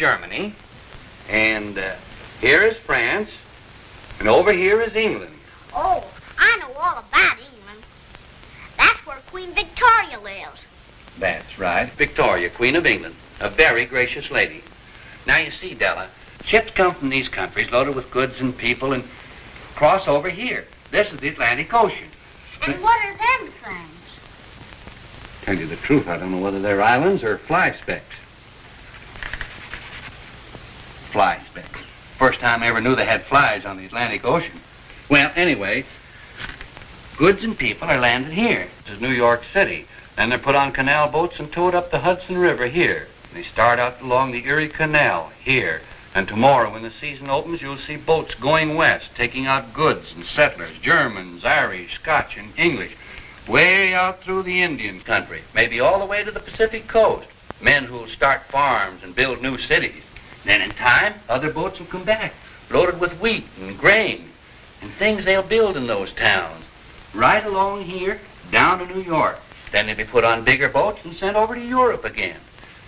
Germany, and here is France, and over here is England. Oh, I know all about England. That's where Queen Victoria lives. That's right, Victoria, Queen of England, a very gracious lady. Now you see, Della, ships come from these countries loaded with goods and people and cross over here. This is the Atlantic Ocean. And what are them things? Tell you the truth, I don't know whether they're islands or fly specks. Fly specks. First time I ever knew they had flies on the Atlantic Ocean. Well, anyway, goods and people are landed here. This is New York City. Then they're put on canal boats and towed up the Hudson River here. And they start out along the Erie Canal here. And tomorrow, when the season opens, you'll see boats going west, taking out goods and settlers, Germans, Irish, Scotch, and English, way out through the Indian country, maybe all the way to the Pacific coast. Men who'll start farms and build new cities. Then in time, other boats will come back, loaded with wheat and grain and things they'll build in those towns. Right along here, down to New York. Then they'll be put on bigger boats and sent over to Europe again.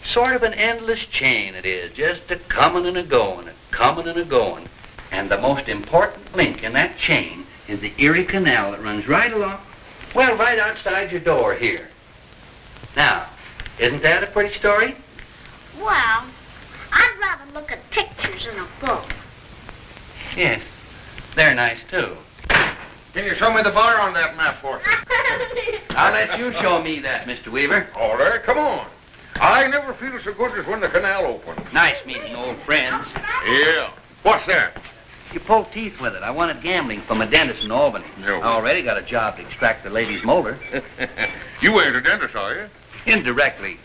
Sort of an endless chain it is, just a coming and a going, a coming and a going. And the most important link in that chain is the Erie Canal that runs right along, well, right outside your door here. Now, isn't that a pretty story? Well, I'd rather look at pictures in a book. Yes, they're nice too. Can you show me the bar on that map for us? I'll let you show me that, Mr. Weaver. All right, come on. I never feel so good as when the canal opens. Nice meeting old friends. Yeah. What's that? You pulled teeth with it. I wanted gambling from a dentist in Albany. No. I already got a job to extract the lady's molar. You ain't a dentist, are you? Indirectly.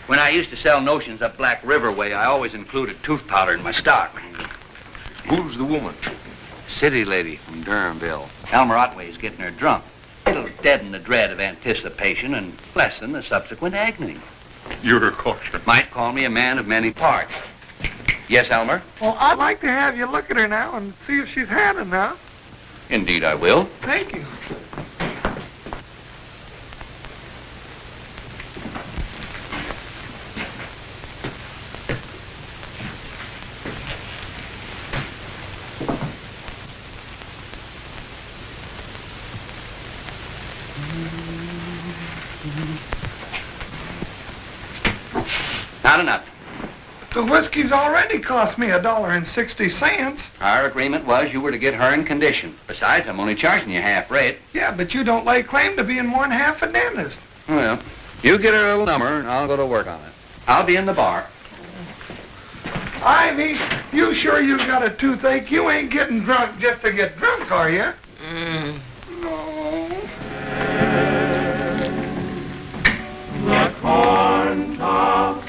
When I used to sell notions up Black River way, I always included tooth powder in my stock. Who's the woman? City lady from Durhamville. Elmer Otway's getting her drunk. It'll deaden the dread of anticipation and lessen the subsequent agony. You're a caution. Might call me a man of many parts. Yes, Elmer? Well, I'd like to have you look at her now and see if she's had enough. Indeed I will. Thank you. Not enough. The whiskey's already cost me $1.60. Our agreement was you were to get her in condition. Besides, I'm only charging you half rate. Yeah, but you don't lay claim to being more than half a dentist. Well, you get her a little number and I'll go to work on it. I'll be in the bar. Ivy, you sure you got a toothache? You ain't getting drunk just to get drunk, are you? No. The corn top.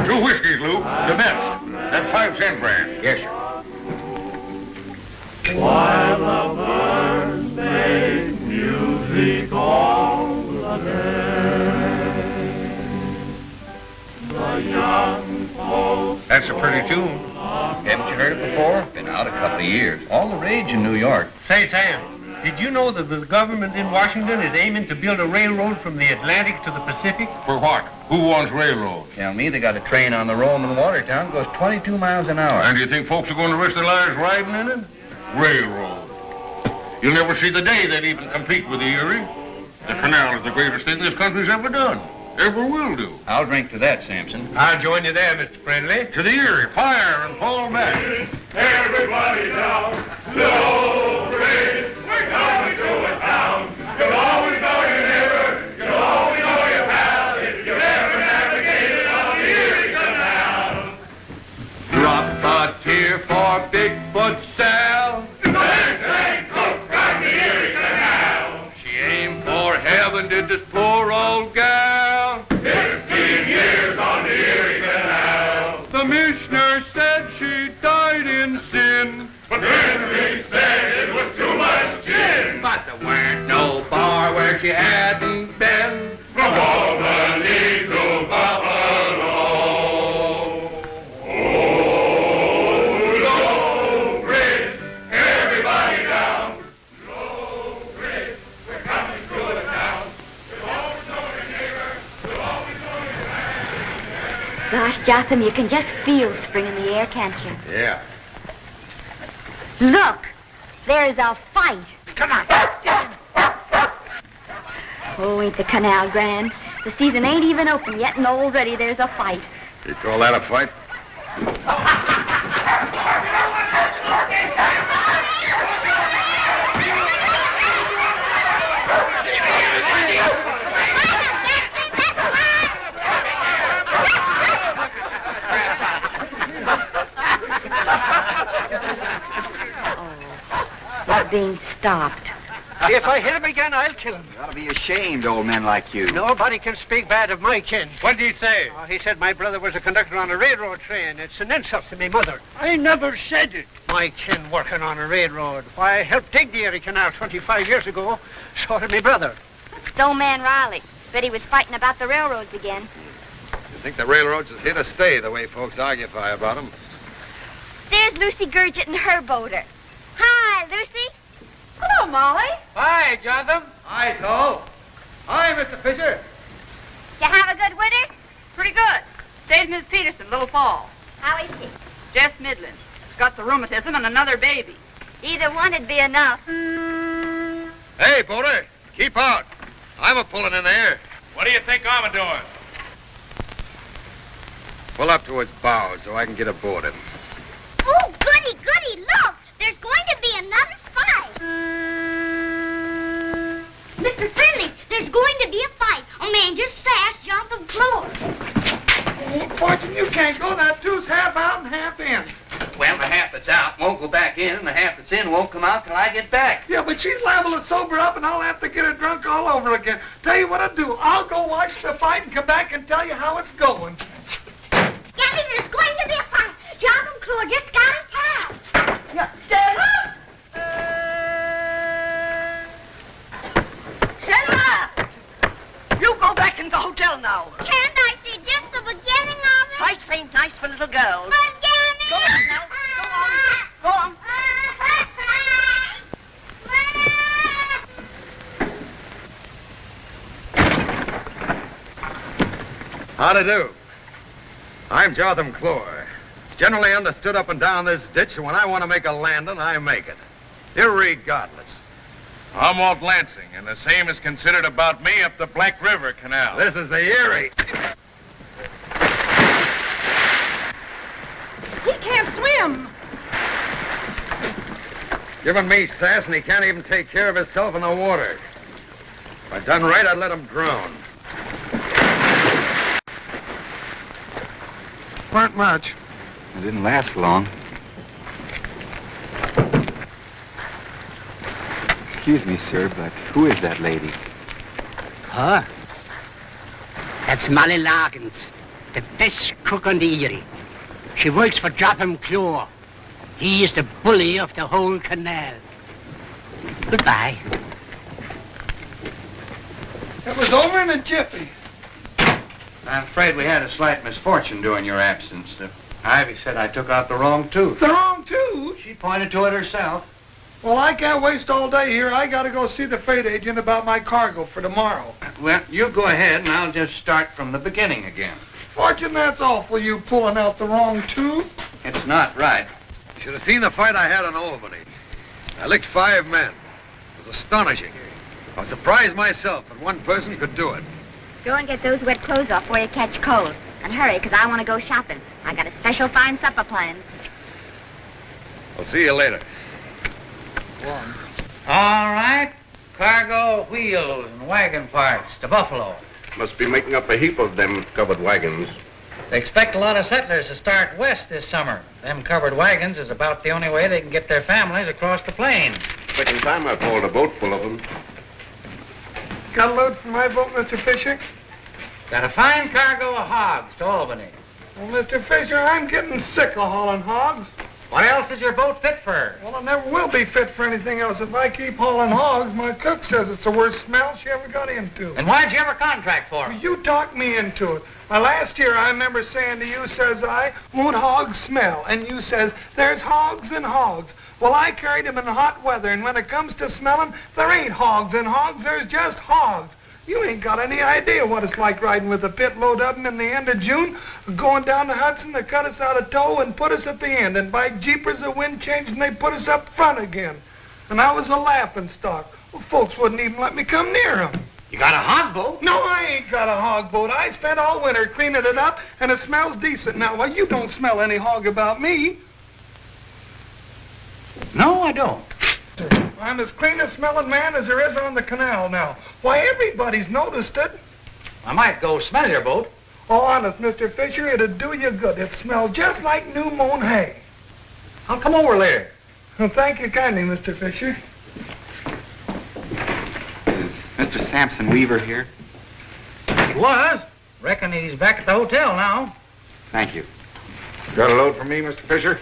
2 whiskeys, Lou. The best. That 5-cent brand. Yes, sir. While the birds make music all the day. The young folks. That's a pretty tune. Haven't you heard it before? Been out a couple of years. All the rage in New York. Say, Sam, did you know that the government in Washington is aiming to build a railroad from the Atlantic to the Pacific? For what? Who wants railroads? Tell me, they got a train on the Roman Watertown, goes 22 miles an hour. And do you think folks are going to risk their lives riding in it? Railroads. You'll never see the day they'd even compete with the Erie. The canal is the greatest thing this country's ever done. Ever will do. I'll drink to that, Sampson. I'll join you there, Mr. Friendly. To the Erie, fire and fall back. Everybody down, low grade, we're coming to a town. You'll always know your neighbor, you'll always know your pal, if you've ever navigated on the Erie Canal. Drop a tear for Bickford Sal. The best thing cook from the Erie Canal. She aimed for heaven, did this poor old gal. 15 years on the Erie Canal. The missioner said she died in sin. But then we said Jotham, you can just feel spring in the air, can't you? Yeah. Look, there's a fight. Come on. Oh, ain't the canal grand? The season ain't even open yet, and already there's a fight. You call that a fight? It's being stopped. If I hit him again, I'll kill him. You ought to be ashamed, old men like you. Nobody can speak bad of my kin. What'd he say? Oh, he said my brother was a conductor on a railroad train. It's an insult to me mother. I never said it. My kin working on a railroad. Why, I helped dig the Erie Canal 25 years ago. So did me brother. It's old man Riley. Bet he was fighting about the railroads again. You think the railroads is here to stay the way folks argufy about them? There's Lucy Gurgit and her boater. Hi, Lucy. Hello, Molly. Hi, Jotham. Hi, Cole. Hi, Mr. Fisher. You have a good winter? Pretty good. Stayed Miss Peterson, Little Fall. How is she? Jess Midland. She's got the rheumatism and another baby. Either one'd be enough. Hey, boater, keep out. I'm a-pulling in there. What do you think I'm a-doing? Pull up to his bow so I can get aboard him. Oh, goody, goody, look! There's going to be another fight. Mr. Finley, there's going to be a fight. A man just sassed Jotham Klore. Oh, Fortune, you can't go. That two's half out and half in. Well, the half that's out won't go back in, and the half that's in won't come out till I get back. Yeah, but she's liable to sober up, and I'll have to get her drunk all over again. Tell you what I'll do. I'll go watch the fight and come back and tell you how it's going. Gabby, there's going to be a fight. Jotham Klore just got his pal. Yeah. Shut up! You go back in the hotel now. Can't I see just the beginning of it? Fights ain't nice for little girls. But Gabby! Go on now. Go on. How to do? I'm Jotham Klore. It's generally understood up and down this ditch, and when I want to make a landing, I make it. Irregardless. I'm Walt Lansing, and the same is considered about me up the Black River Canal. This is the Erie. He can't swim. Giving me sass, and he can't even take care of himself in the water. If I'd done right, I'd let him drown. Weren't much. It didn't last long. Excuse me, sir, but who is that lady? Huh? That's Molly Larkins, the best cook on the Erie. She works for Jotham Klore. He is the bully of the whole canal. Goodbye. It was over in a jiffy. I'm afraid we had a slight misfortune during your absence. Ivy said I took out the wrong tooth. The wrong tooth? She pointed to it herself. Well, I can't waste all day here. I gotta go see the freight agent about my cargo for tomorrow. Well, you go ahead, and I'll just start from the beginning again. Fortune, that's awful, you pulling out the wrong tooth. It's not right. You should have seen the fight I had in Albany. I licked 5 men. It was astonishing. I was surprised myself that one person could do it. Go and get those wet clothes off before you catch cold. And hurry, because I want to go shopping. I got a special fine supper planned. I'll see you later. All right. Cargo, wheels, and wagon parts to Buffalo. Must be making up a heap of them covered wagons. They expect a lot of settlers to start west this summer. Them covered wagons is about the only way they can get their families across the plain. Second time I've hauled a boat full of them. Got a load for my boat, Mr. Fisher? Got a fine cargo of hogs to Albany. Well, Mr. Fisher, I'm getting sick of hauling hogs. What else is your boat fit for? Well, it never will be fit for anything else. If I keep hauling hogs, my cook says it's the worst smell she ever got into. And why'd you ever contract for it? You talked me into it. Last year, I remember saying to you, says I, won't hogs smell? And you says, there's hogs and hogs. Well, I carried them in hot weather, and when it comes to smelling, there ain't hogs and hogs, there's just hogs. You ain't got any idea what it's like riding with a pit load of them in the end of June, going down the Hudson to cut us out of tow and put us at the end. And by jeepers, the wind changed and they put us up front again. And I was a laughing stock. Well, folks wouldn't even let me come near them. You got a hog boat? No, I ain't got a hog boat. I spent all winter cleaning it up, and it smells decent now. Well, you don't smell any hog about me. No, I don't. I'm as clean a smelling man as there is on the canal now. Why, everybody's noticed it. I might go smell your boat. Oh, honest, Mr. Fisher, it'd do you good. It smells just like new mown hay. I'll come over later. Well, thank you kindly, Mr. Fisher. Is Mr. Sampson Weaver here? He was. Reckon he's back at the hotel now. Thank you. Got a load for me, Mr. Fisher?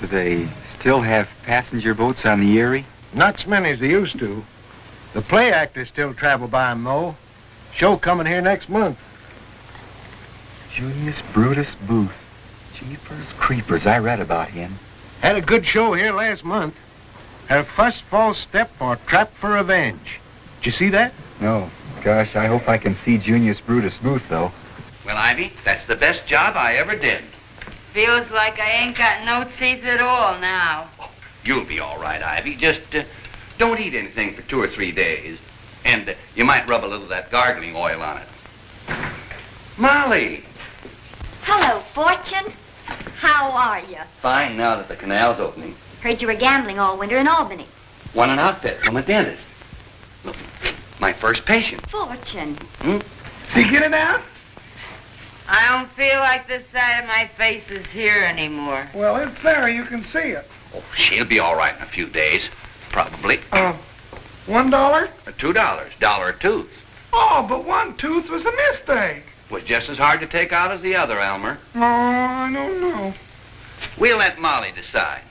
Do they still have passenger boats on the Erie? Not so many as they used to. The play actors still travel by 'em, though. Show coming here next month. Junius Brutus Booth. Jeepers creepers, I read about him. Had a good show here last month. Her first false step or trap for revenge. Did you see that? No. Gosh, I hope I can see Junius Brutus Booth, though. Well, Ivy, that's the best job I ever did. Feels like I ain't got no teeth at all now. Oh, you'll be all right, Ivy. Just don't eat anything for 2 or 3 days. And you might rub a little of that gargling oil on it. Molly! Hello, Fortune. How are you? Fine now that the canal's opening. Heard you were gambling all winter in Albany. Won an outfit from a dentist. Look, my first patient. Fortune. Hmm? Did you get it out? I don't feel like this side of my face is here anymore. Well, it's there. You can see it. Oh, she'll be all right in a few days. Probably. $1? $2. Dollar a tooth. Oh, but one tooth was a mistake. Was just as hard to take out as the other, Elmer. Oh, I don't know. We'll let Molly decide.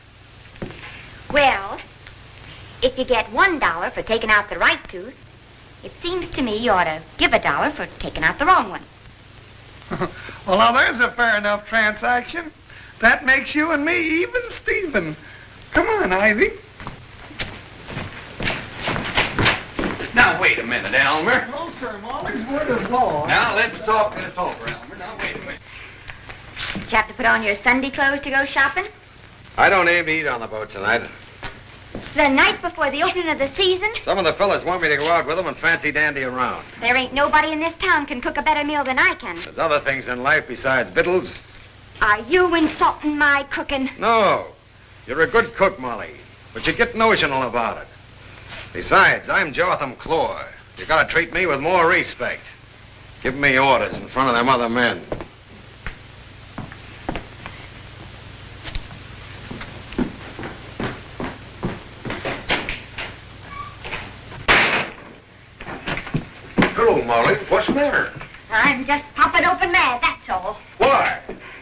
Well, if you get $1 for taking out the right tooth, it seems to me you ought to give $1 for taking out the wrong one. Well, now there's a fair enough transaction. That makes you and me even Steven. Come on, Ivy. Now, wait a minute, Elmer. No, sir. Molly's word is law. Now, let's talk this over, Elmer. Now, wait a minute. Did you have to put on your Sunday clothes to go shopping? I don't aim to eat on the boat tonight. The night before the opening of the season? Some of the fellas want me to go out with them and fancy dandy around. There ain't nobody in this town can cook a better meal than I can. There's other things in life besides victuals. Are you insulting my cooking? No. You're a good cook, Molly, but you get notional about it. Besides, I'm Jotham Klore. You gotta treat me with more respect. Give me orders in front of them other men. Hello, Molly. What's the matter? I'm just popping open mad, that's all. Why?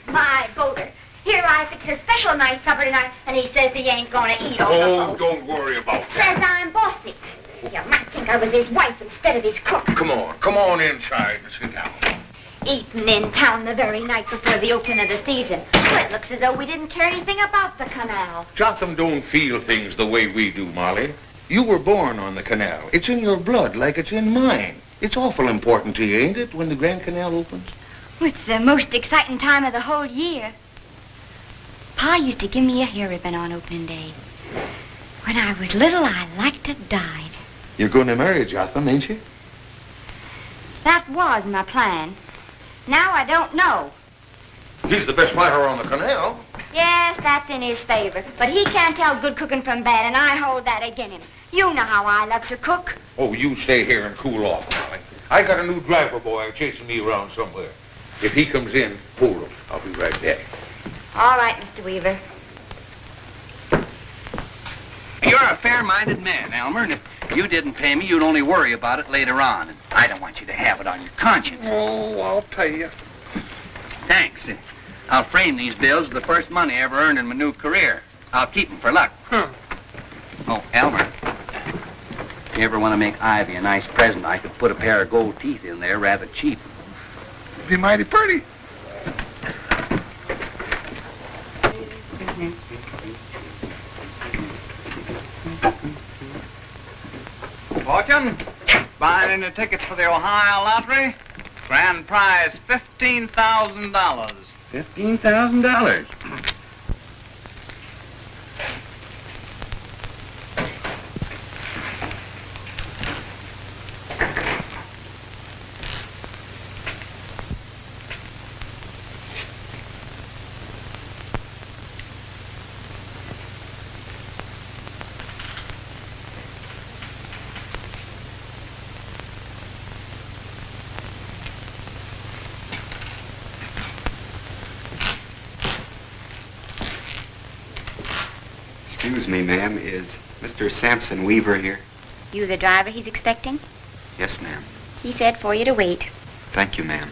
My boater. Here I fixed a special nice supper tonight, and he says he ain't gonna eat on the boat. Don't worry about Says I'm bossy. You might think I was his wife instead of his cook. Come on inside and sit down. Eating in town the very night before the opening of the season. Well, it looks as though we didn't care anything about the canal. Jotham don't feel things the way we do, Molly. You were born on the canal. It's in your blood like it's in mine. It's awful important to you, ain't it, when the Grand Canal opens? It's the most exciting time of the whole year. Pa used to give me a hair ribbon on opening day. When I was little, I liked to dyed. You're going to marry Jotham, ain't you? That was my plan. Now I don't know. He's the best fighter on the canal. Yes, that's in his favor. But he can't tell good cooking from bad, and I hold that against him. You know how I love to cook. Oh, you stay here and cool off, Molly. I got a new driver boy chasing me around somewhere. If he comes in, hold him. I'll be right back. All right, Mr. Weaver. You're a fair-minded man, Elmer, and if you didn't pay me, you'd only worry about it later on. And I don't want you to have it on your conscience. Oh, I'll pay you. Thanks. I'll frame these bills as the first money I ever earned in my new career. I'll keep them for luck. Oh, Elmer, if you ever want to make Ivy a nice present, I could put a pair of gold teeth in there rather cheap. Be mighty pretty. Fortune, buying any tickets for the Ohio lottery? Grand prize, $15,000. $15,000. Excuse me, ma'am. Is Mr. Sampson Weaver here? You the driver he's expecting? Yes, ma'am. He said for you to wait. Thank you, ma'am.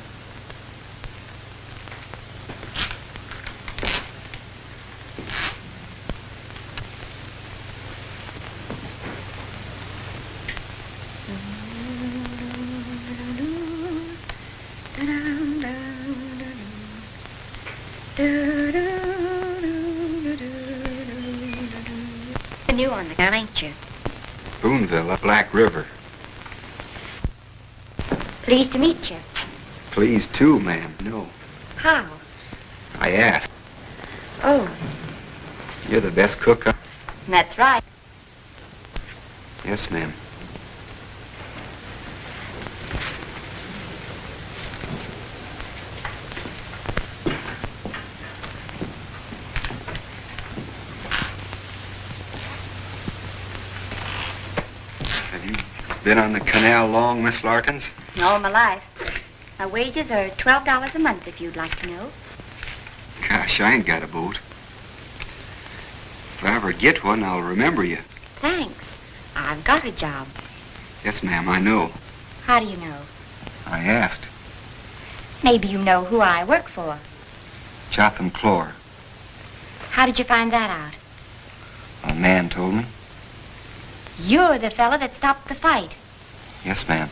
New on the gun, ain't you? Boonville, up Black River. Pleased to meet you. Pleased too, ma'am. No. How? I asked. Oh, You're the best cook. that's right. Yes, ma'am. Have you been on the canal long, Miss Larkins? All my life. My wages are $12 a month, if you'd like to know. Gosh, I ain't got a boat. If I ever get one, I'll remember you. Thanks. I've got a job. Yes, ma'am, I know. How do you know? I asked. Maybe you know who I work for. Jotham Klore. How did you find that out? A man told me. You're the fella that stopped the fight. Yes, ma'am.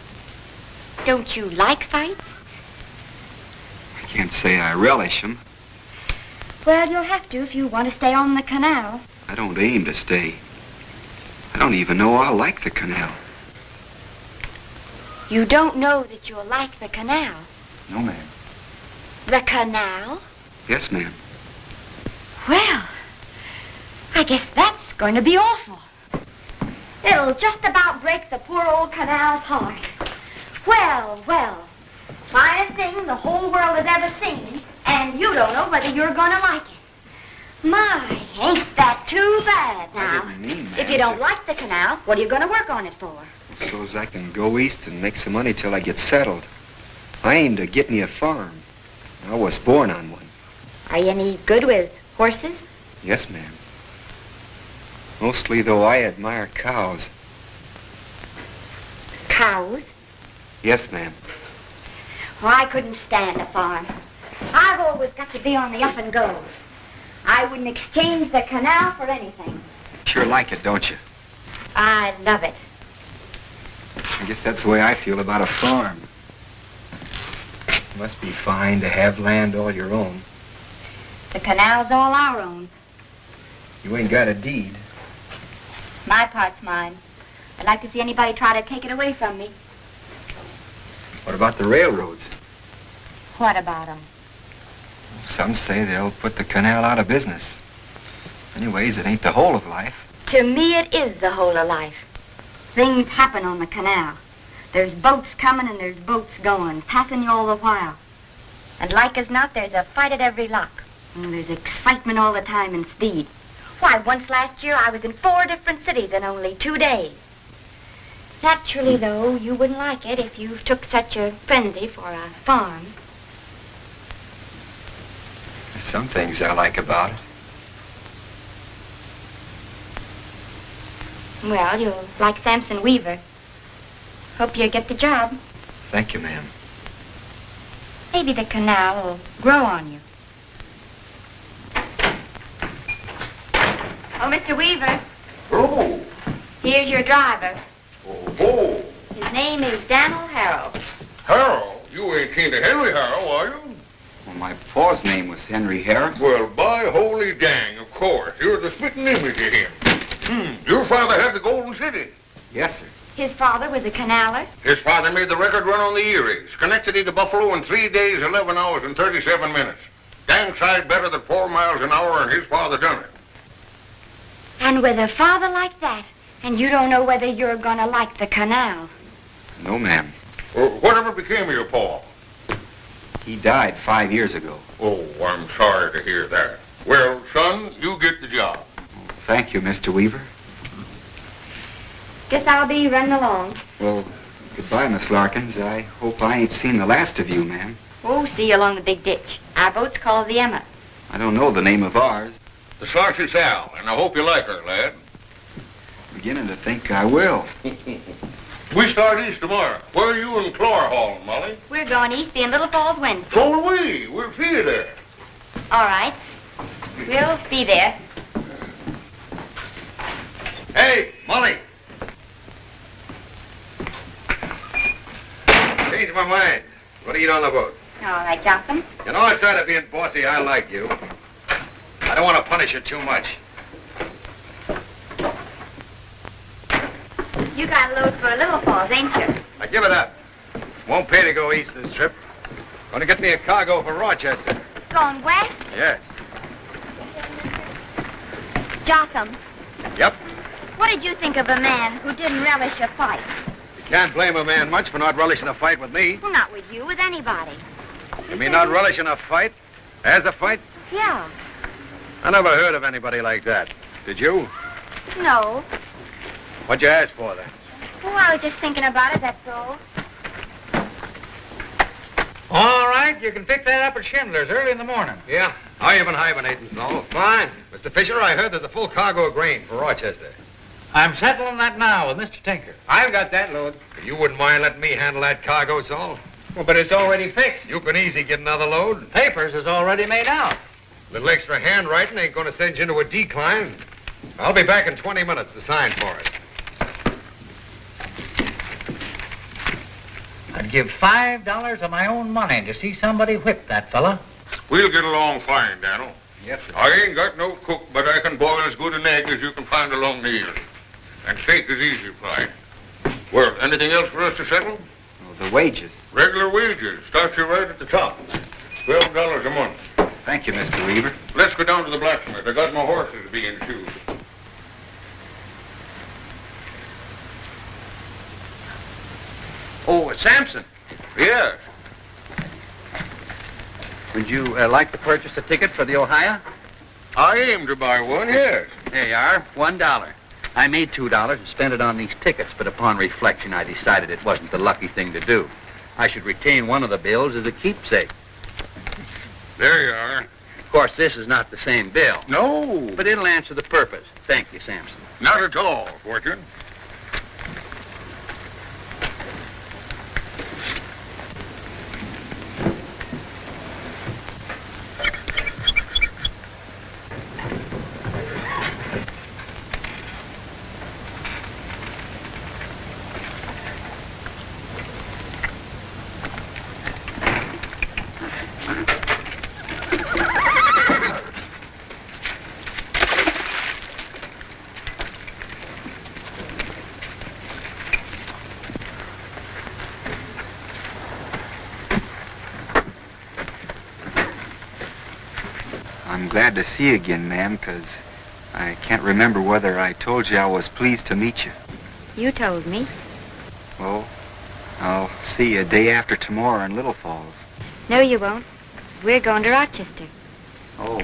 Don't you like fights? I can't say I relish them. Well, you'll have to if you want to stay on the canal. I don't aim to stay. I don't even know I like the canal. You don't know that you'll like the canal. No, ma'am. The canal? Yes, ma'am. Well, I guess that's going to be awful. It'll just about break the poor old canal's heart. Well, well, finest thing the whole world has ever seen, and you don't know whether you're going to like it. My, ain't that too bad now? I didn't mean, ma'am. If you don't like the canal, what are you going to work on it for? So as I can go east and make some money till I get settled. I aim to get me a farm. I was born on one. Are you any good with horses? Yes, ma'am. Mostly, though, I admire cows. Cows? Yes, ma'am. Well, I couldn't stand a farm. I've always got to be on the up and go. I wouldn't exchange the canal for anything. Sure like it, don't you? I love it. I guess that's the way I feel about a farm. It must be fine to have land all your own. The canal's all our own. You ain't got a deed. My part's mine. I'd like to see anybody try to take it away from me. What about the railroads? What about them? Some say they'll put the canal out of business. Anyways, it ain't the whole of life. To me, it is the whole of life. Things happen on the canal. There's boats coming and there's boats going, passing you all the while. And like as not, there's a fight at every lock. And there's excitement all the time and speed. Why, once last year, I was in 4 different cities in only 2 days. Naturally, though, you wouldn't like it if you took such a frenzy for a farm. There's some things I like about it. Well, you'll like Samson Weaver. Hope you get the job. Thank you, ma'am. Maybe the canal will grow on you. Oh, Mr. Weaver. Oh. Here's your driver. Oh. His name is Dan Harrow. Harrow? You ain't kin to Henry Harrow, are you? Well, my pa's name was Henry Harrow. Well, by holy dang, of course. You're the spitting image of him. Your father had the Golden City. Yes, sir. His father was a canaler? His father made the record run on the Erie, Schenectady to Buffalo in 3 days, 11 hours, and 37 minutes. Gang side better than 4 miles an hour, and his father done it. And with a father like that, and you don't know whether you're gonna like the canal. No, ma'am. Whatever became of your pa? He died 5 years ago. Oh, I'm sorry to hear that. Well, son, you get the job. Thank you, Mr. Weaver. Guess I'll be running along. Well, goodbye, Miss Larkins. I hope I ain't seen the last of you, ma'am. Oh, see you along the big ditch. Our boat's called the Emma. I don't know the name of ours. The Sarcy Sal, and I hope you like her, lad. Beginning to think I will. We start east tomorrow. Where are you and Klore hauling, Molly? We're going east, being Little Falls Wednesday. So are we. We'll see you there. All right. We'll be there. Hey, Molly. Changed my mind. What do you eat on the boat? All right, Jotham. You know, outside of being bossy, I like you. I don't want to punish you too much. You got a load for Little Falls, ain't you? Now give it up. Won't pay to go east this trip. Gonna get me a cargo for Rochester. Going west? Yes. Jotham, Yep. what did you think of a man who didn't relish a fight? You can't blame a man much for not relishing a fight with me. Well, not with you, with anybody. You mean not relishing a fight? As a fight? Yeah. I never heard of anybody like that. Did you? No. What'd you ask for then? Oh, I was just thinking about it, that's all. All right, you can pick that up at Schindler's early in the morning. Yeah. How you been hibernating, Saul? Fine. Mr. Fisher, I heard there's a full cargo of grain for Rochester. I'm settling that now with Mr. Tinker. I've got that load. You wouldn't mind letting me handle that cargo, Saul? Well, but it's already fixed. You can easy get another load. Papers is already made out. A little extra handwriting ain't gonna send you into a decline. I'll be back in 20 minutes to sign for it. I'd give $5 of my own money to see somebody whip that fella. We'll get along fine, Daniel. Yes, sir. I ain't got no cook, but I can boil as good an egg as you can find along the Erie. And steak is easy fry. Well, anything else for us to settle? Oh, the wages. Regular wages. Start you right at the top. $12 a month. Thank you, Mr. Weaver. Let's go down to the blacksmith. I got my horses being shoed. Oh, Samson. Yes. Would you like to purchase a ticket for the Ohio? I aim to buy one, yes. Here you are, $1. I made $2 and spent it on these tickets, but upon reflection, I decided it wasn't the lucky thing to do. I should retain one of the bills as a keepsake. There you are. Of course, this is not the same bill. No. But it'll answer the purpose. Thank you, Samson. Not at all, Fortune. I'm glad to see you again, ma'am, 'cause I can't remember whether I told you I was pleased to meet you. You told me. Well, I'll see you day after tomorrow in Little Falls. No, you won't. We're going to Rochester. Oh.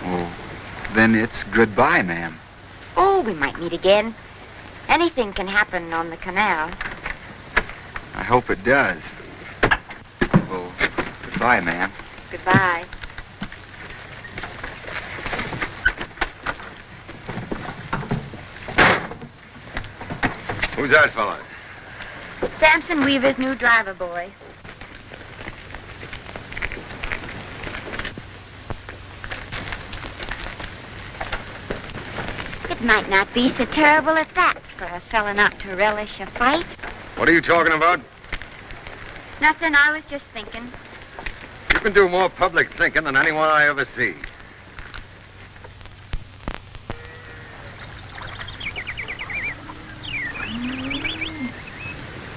Oh, then it's goodbye, ma'am. Oh, we might meet again. Anything can happen on the canal. I hope it does. Well, goodbye, ma'am. Goodbye. Who's that fella? Samson Weaver's new driver boy. It might not be so terrible at that for a fella not to relish a fight. What are you talking about? Nothing, I was just thinking. You can do more public thinking than anyone I ever see.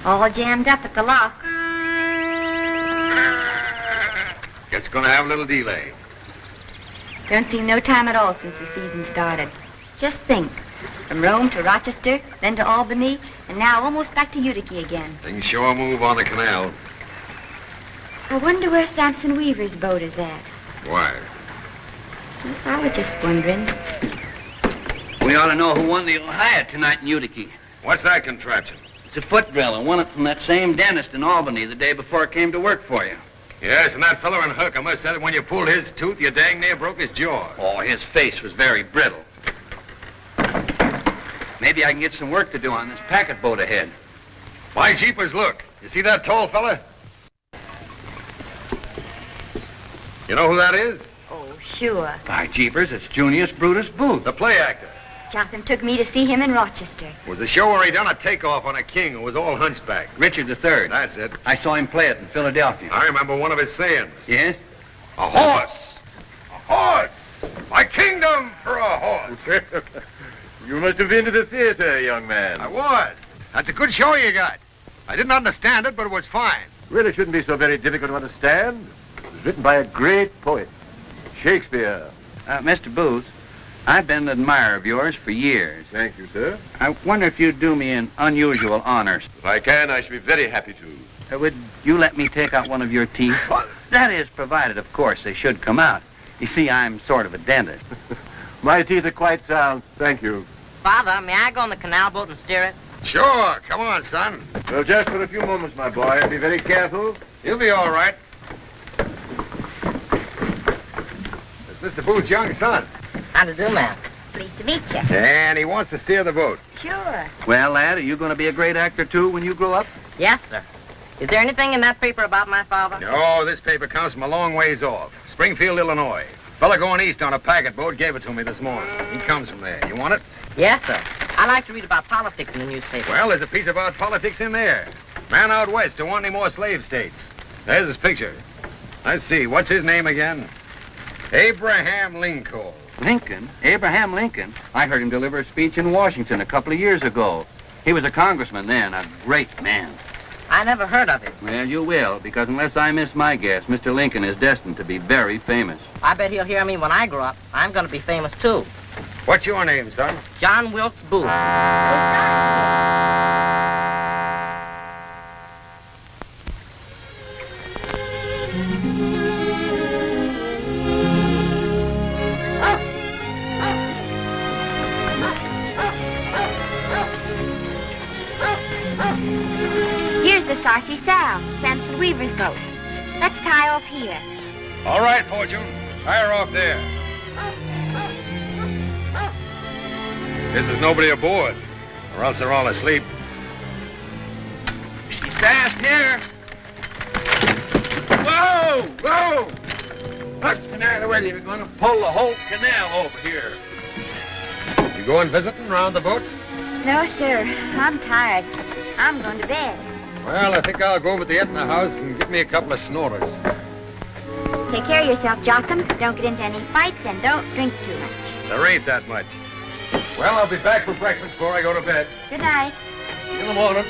All jammed up at the lock. It's gonna have a little delay. Don't seem no time at all since the season started. Just think. From Rome to Rochester, then to Albany, and now almost back to Utica again. Things sure move on the canal. I wonder where Samson Weaver's boat is at. Why? I was just wondering. We ought to know who won the Ohio tonight in Utica. What's that contraption? It's a foot drill and won it from that same dentist in Albany the day before I came to work for you. Yes, and that feller in Herkimer must said that when you pulled his tooth, you dang near broke his jaw. Oh, his face was very brittle. Maybe I can get some work to do on this packet boat ahead. By jeepers, look. You see that tall fella? You know who that is? Oh, sure. By jeepers, it's Junius Brutus Booth. The play actor. Jotham took me to see him in Rochester. It was a show where he done a takeoff on a king who was all hunchback. Richard III. That's it. I saw him play it in Philadelphia. I remember one of his sayings. Yes? A horse! A horse! My kingdom for a horse! You must have been to the theater, young man. I was. That's a good show you got. I didn't understand it, but it was fine. Really shouldn't be so very difficult to understand. It was written by a great poet, Shakespeare. Mr. Booth, I've been an admirer of yours for years. Thank you, sir. I wonder if you'd do me an unusual honor. If I can, I should be very happy to. Would you let me take out one of your teeth? That is, provided, of course, they should come out. You see, I'm sort of a dentist. My teeth are quite sound. Thank you. Father, may I go on the canal boat and steer it? Sure. Come on, son. Well, just for a few moments, my boy. Be very careful. You'll be all right. It's Mr. Booth's young son. How to do, ma'am? Pleased to meet you. And he wants to steer the boat. Sure. Well, lad, are you going to be a great actor, too, when you grow up? Yes, sir. Is there anything in that paper about my father? No, this paper comes from a long ways off. Springfield, Illinois. Fella going east on a packet boat gave it to me this morning. He comes from there. You want it? Yes, sir. I like to read about politics in the newspaper. Well, there's a piece about politics in there. Man out west don't want any more slave states. There's his picture. Let's see, what's his name again? Abraham Lincoln. Lincoln? Abraham Lincoln? I heard him deliver a speech in Washington a couple of years ago. He was a congressman then, a great man. I never heard of him. Well, you will, because unless I miss my guess, Mr. Lincoln is destined to be very famous. I bet he'll hear me when I grow up. I'm going to be famous, too. What's your name, son? John Wilkes Booth. Here's the Sarcy Sal, Samson Weaver's boat. Let's tie off here. All right, Fortune. Tie her off there. This is nobody aboard, or else they're all asleep. She's fast here. Whoa! Whoa! What's the matter with you? We're going to pull the whole canal over here. You going visiting around the boats? No, sir. I'm tired. I'm going to bed. Well, I think I'll go over to the Etna house and get me a couple of snorters. Take care of yourself, Jotham. Don't get into any fights and don't drink too much. There ain't that much. Well, I'll be back for breakfast before I go to bed. Good night. In the morning.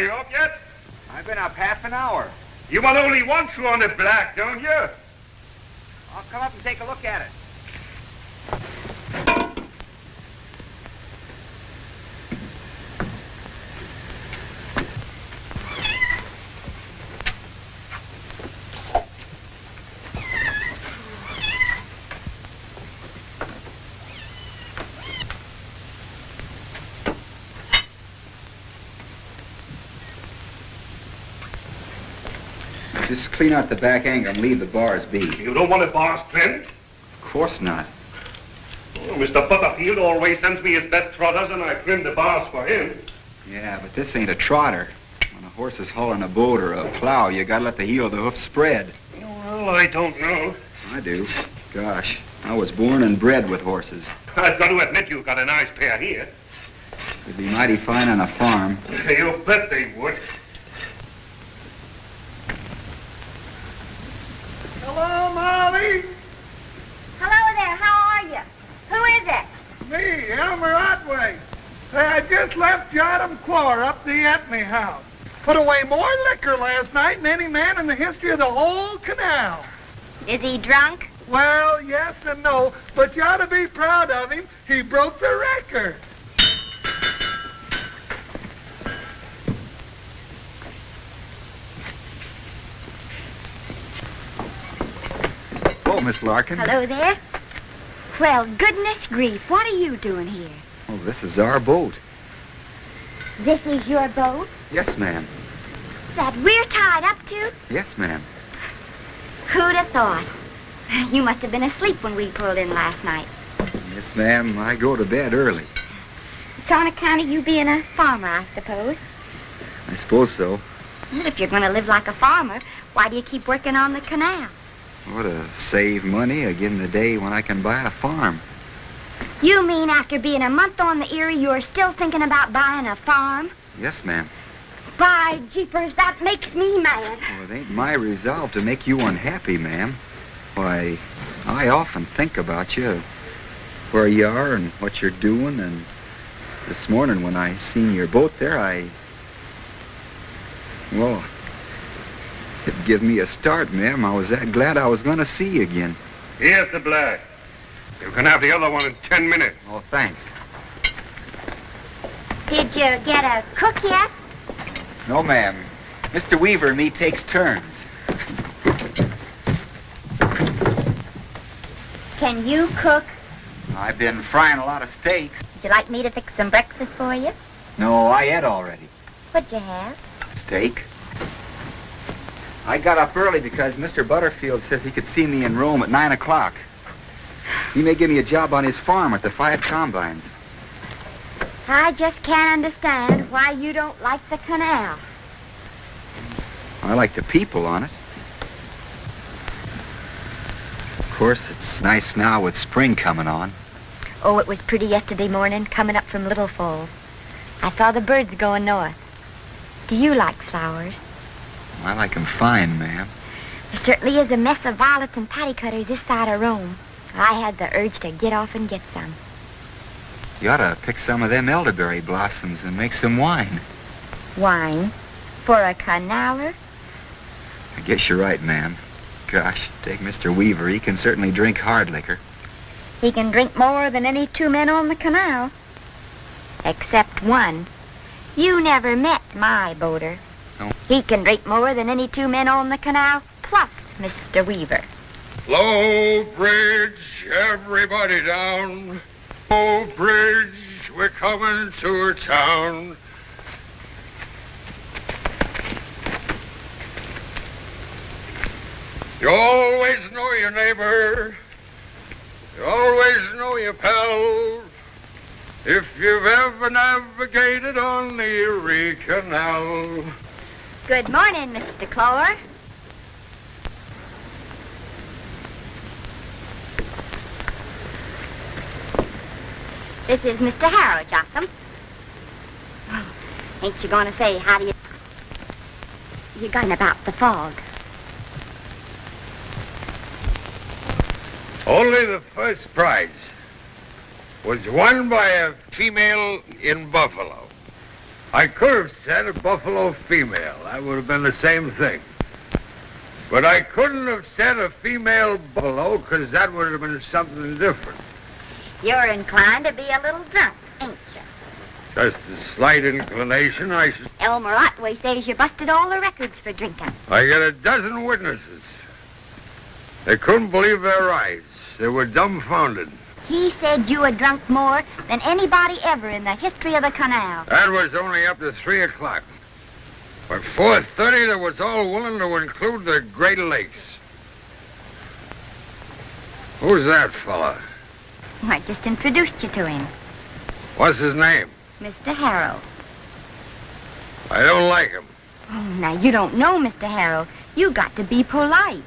you up yet? I've been up half an hour. You want only one shoe on the black, don't you? I'll come up and take a look at it. Just clean out the back angle and leave the bars be. You don't want the bars trimmed? Of course not. Oh, Mr. Butterfield always sends me his best trotters, and I trim the bars for him. Yeah, but this ain't a trotter. When a horse is hauling a boat or a plow, you gotta let the heel of the hoof spread. Well, I don't know. I do. Gosh, I was born and bred with horses. I've got to admit you've got a nice pair here. They'd be mighty fine on a farm. You bet they would. Hello, Molly. Hello there, how are you? Who is it? Me, Elmer Otway. Say, I just left Jotham Klore up the Etney house. Put away more liquor last night than any man in the history of the whole canal. Is he drunk? Well, yes and no, but you ought to be proud of him. He broke the record. Oh, Miss Larkins. Hello there. Well, goodness grief, what are you doing here? Oh, this is our boat. This is your boat? Yes, ma'am. That we're tied up to? Yes, ma'am. Who'd have thought? You must have been asleep when we pulled in last night. Yes, ma'am. I go to bed early. It's on account of you being a farmer, I suppose. I suppose so. Well, if you're going to live like a farmer, why do you keep working on the canal? What to save money again the day when I can buy a farm. You mean after being a month on the Erie, you're still thinking about buying a farm? Yes, ma'am. By jeepers, that makes me mad. Well, it ain't my resolve to make you unhappy, ma'am. Why, I often think about you, where you are and what you're doing, and this morning when I seen your boat there, well, it give me a start, ma'am. I was that glad I was going to see you again. Here's the black. You can have the other one in 10 minutes. Oh, thanks. Did you get a cook yet? No, ma'am. Mr. Weaver and me takes turns. Can you cook? I've been frying a lot of steaks. Would you like me to fix some breakfast for you? No, I ate already. What'd you have? Steak. I got up early because Mr. Butterfield says he could see me in Rome at 9 o'clock. He may give me a job on his farm with the 5 combines. I just can't understand why you don't like the canal. I like the people on it. Of course, it's nice now with spring coming on. Oh, it was pretty yesterday morning coming up from Little Falls. I saw the birds going north. Do you like flowers? I like 'em fine, ma'am. There certainly is a mess of violets and pattycutters this side of Rome. I had the urge to get off and get some. You ought to pick some of them elderberry blossoms and make some wine. Wine? For a canaler? I guess you're right, ma'am. Gosh, take Mr. Weaver. He can certainly drink hard liquor. He can drink more than any 2 men on the canal. Except one. You never met my boater. No. He can drink more than any 2 men on the canal, plus Mr. Weaver. Low bridge, everybody down. Low bridge, we're coming to a town. You always know your neighbor. You always know your pal. If you've ever navigated on the Erie Canal. Good morning, Mr. Klore. This is Mr. Harrow, Jotham. Ain't you going to say how do you... You're going about the fog. Only the first prize was won by a female in Buffalo. I could have said a buffalo female. That would have been the same thing. But I couldn't have said a female buffalo, because that would have been something different. You're inclined to be a little drunk, ain't you? Just a slight inclination. Elmer Otway says you busted all the records for drinking. I got a dozen witnesses. They couldn't believe their eyes. They were dumbfounded. He said you had drunk more than anybody ever in the history of the canal. That was only up to 3 o'clock. By 4:30, they was all willing to include the Great Lakes. Who's that fella? I just introduced you to him. What's his name? Mr. Harrow. I don't like him. Oh, now, you don't know Mr. Harrow. You got to be polite.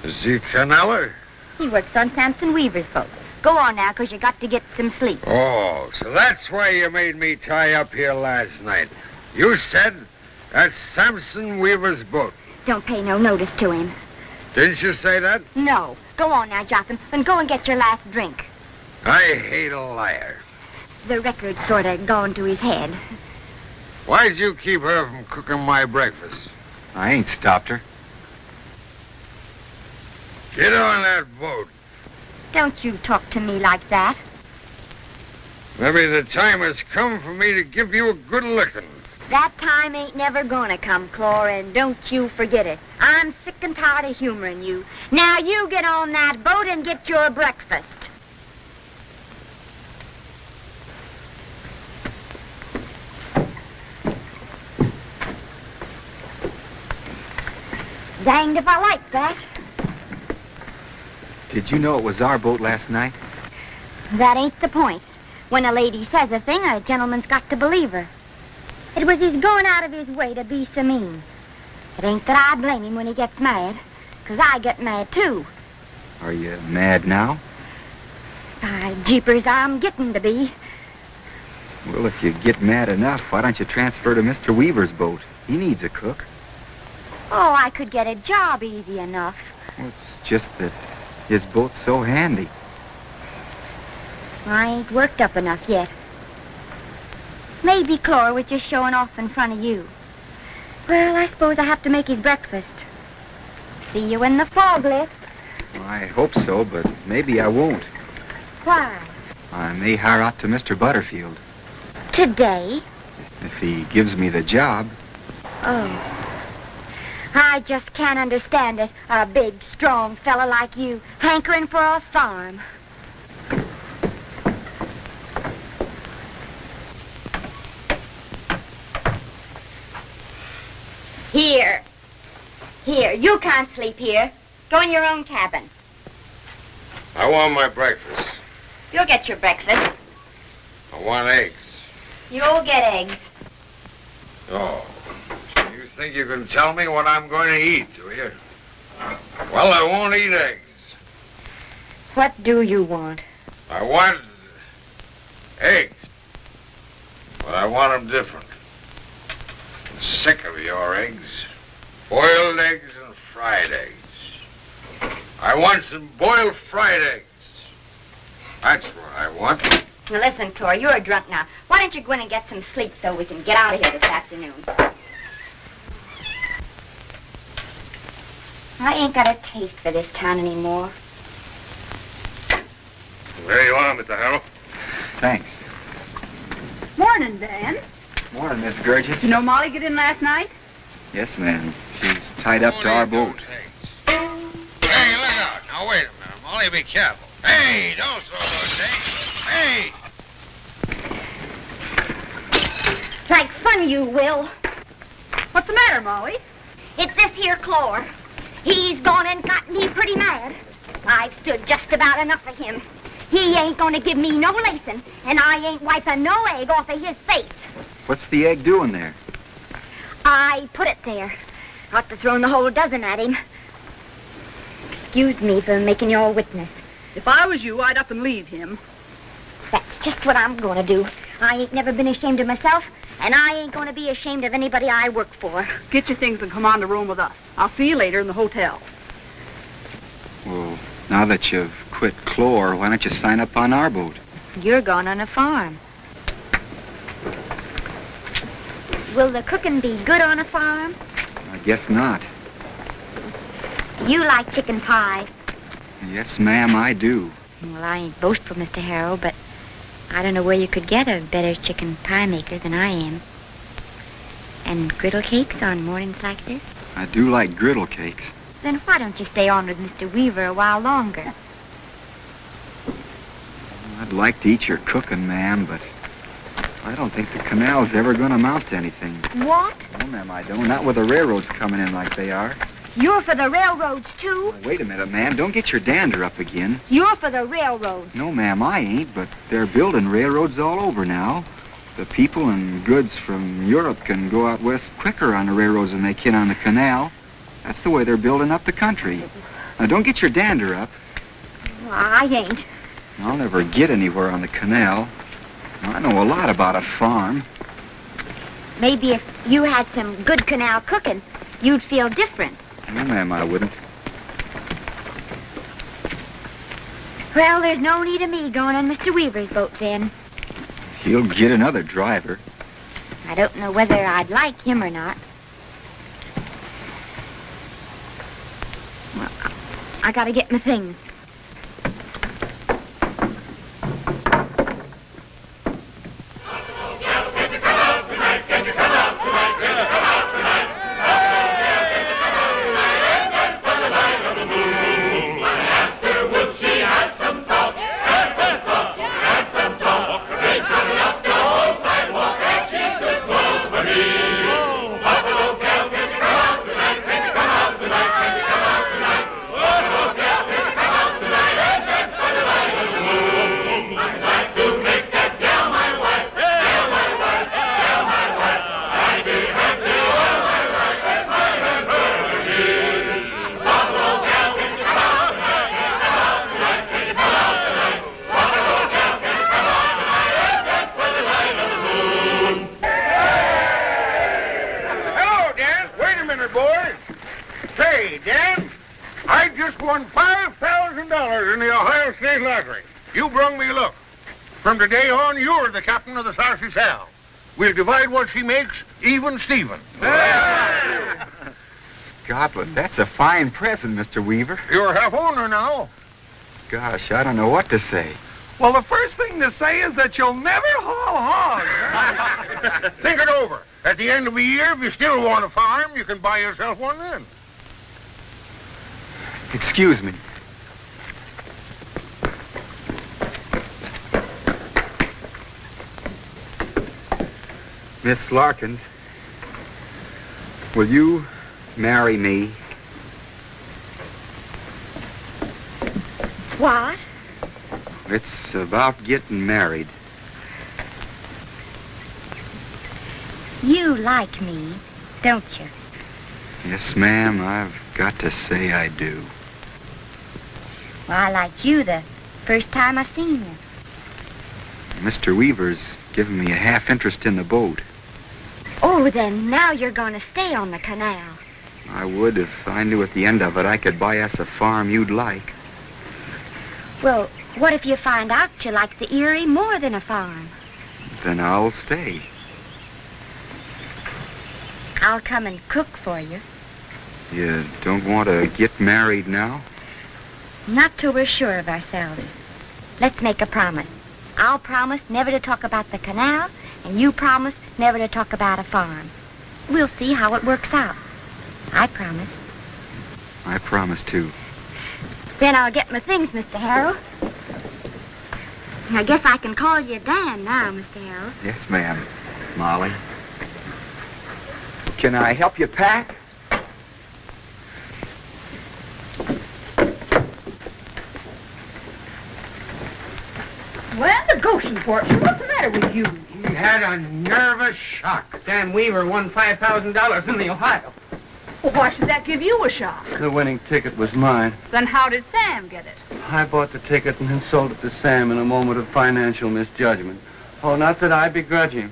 Is he a canaler? He works on Samson Weaver's boat. Go on now, 'cause you got to get some sleep. Oh, so that's why you made me tie up here last night. You said that's Samson Weaver's boat. Don't pay no notice to him. Didn't you say that? No. Go on now, Jotham, and go and get your last drink. I hate a liar. The record's sort of gone to his head. Why'd you keep her from cooking my breakfast? I ain't stopped her. Get on that boat. Don't you talk to me like that. Maybe the time has come for me to give you a good licking. That time ain't never gonna come, Klore, and don't you forget it. I'm sick and tired of humoring you. Now you get on that boat and get your breakfast. Danged if I like that. Did you know it was our boat last night? That ain't the point. When a lady says a thing, a gentleman's got to believe her. It was his going out of his way to be so mean. It ain't that I blame him when he gets mad, 'cause I get mad too. Are you mad now? By jeepers, I'm getting to be. Well, if you get mad enough, why don't you transfer to Mr. Weaver's boat? He needs a cook. Oh, I could get a job easy enough. Well, it's just that his boat's so handy. I ain't worked up enough yet. Maybe Klore was just showing off in front of you. Well, I suppose I have to make his breakfast. See you in the fog lift. Well, I hope so, but maybe I won't. Why? I may hire out to Mr. Butterfield. Today? If he gives me the job. Oh. I just can't understand it. A big, strong fella like you, hankering for a farm. Here. Here, you can't sleep here. Go in your own cabin. I want my breakfast. You'll get your breakfast. I want eggs. You'll get eggs. Oh. You think you can tell me what I'm going to eat, do you? Well, I won't eat eggs. What do you want? I want eggs. But I want them different. I'm sick of your eggs. Boiled eggs and fried eggs. I want some boiled fried eggs. That's what I want. Now listen, Klore, you're drunk now. Why don't you go in and get some sleep so we can get out of here this afternoon? I ain't got a taste for this town anymore. There you are, Mr. Harrow. Thanks. Morning, Dan. Morning, Miss Gurgis. Did you know Molly get in last night? Yes, ma'am. She's tied up to our boat. Hey, look out. Now, wait a minute, Molly. Be careful. Hey, don't throw those eggs. Hey! It's like fun, you will. What's the matter, Molly? It's this here Klore. He's gone and got me pretty mad. I've stood just about enough of him. He ain't gonna give me no lacing, and I ain't wiping no egg off of his face. What's the egg doing there? I put it there. Ought to thrown the whole dozen at him. Excuse me for making you all witness. If I was you, I'd up and leave him. That's just what I'm gonna do. I ain't never been ashamed of myself, and I ain't gonna be ashamed of anybody I work for. Get your things and come on the room with us. I'll see you later in the hotel. Well, now that you've quit Klore, why don't you sign up on our boat? You're going on a farm. Will the cooking be good on a farm? I guess not. Do you like chicken pie? Yes, ma'am, I do. Well, I ain't boastful, Mr. Harrow, but I don't know where you could get a better chicken pie maker than I am. And griddle cakes on mornings like this? I do like griddle cakes. Then why don't you stay on with Mr. Weaver a while longer? I'd like to eat your cooking, ma'am, but I don't think the canal's ever going to amount to anything. What? No, ma'am, I don't. Not with the railroads coming in like they are. You're for the railroads, too? Now, wait a minute, ma'am. Don't get your dander up again. You're for the railroads. No, ma'am, I ain't, but they're building railroads all over now. The people and goods from Europe can go out west quicker on the railroads than they can on the canal. That's the way they're building up the country. Now, don't get your dander up. Well, I ain't. I'll never get anywhere on the canal. I know a lot about a farm. Maybe if you had some good canal cooking, you'd feel different. No, ma'am, I wouldn't. Well, there's no need of me going on Mr. Weaver's boat then. He'll get another driver. I don't know whether I'd like him or not. Well, I gotta get my things. From today on, you're the captain of the Sarcy Sal. We'll divide what she makes, even Stephen. Scotland, that's a fine present, Mr. Weaver. You're half owner now. Gosh, I don't know what to say. Well, the first thing to say is that you'll never haul hogs. Think it over. At the end of the year, if you still want a farm, you can buy yourself one then. Excuse me. Miss Larkins, will you marry me? What? It's about getting married. You like me, don't you? Yes, ma'am, I've got to say I do. Well, I liked you the first time I seen you. Mr. Weaver's given me a half interest in the boat. Oh, then now you're going to stay on the canal. I would if I knew at the end of it I could buy us a farm you'd like. Well, what if you find out you like the Erie more than a farm? Then I'll stay. I'll come and cook for you. You don't want to get married now? Not till we're sure of ourselves. Let's make a promise. I'll promise never to talk about the canal, and you promise never to talk about a farm. We'll see how it works out. I promise. I promise, too. Then I'll get my things, Mr. Harrow. I guess I can call you Dan now, Mr. Harrow. Yes, ma'am. Molly. Can I help you pack? Well, the Goshen fortune, what's the matter with you? He had a nervous shock. Sam Weaver won $5,000 in the Ohio. Well, why should that give you a shock? The winning ticket was mine. Then how did Sam get it? I bought the ticket and then sold it to Sam in a moment of financial misjudgment. Oh, not that I begrudge him.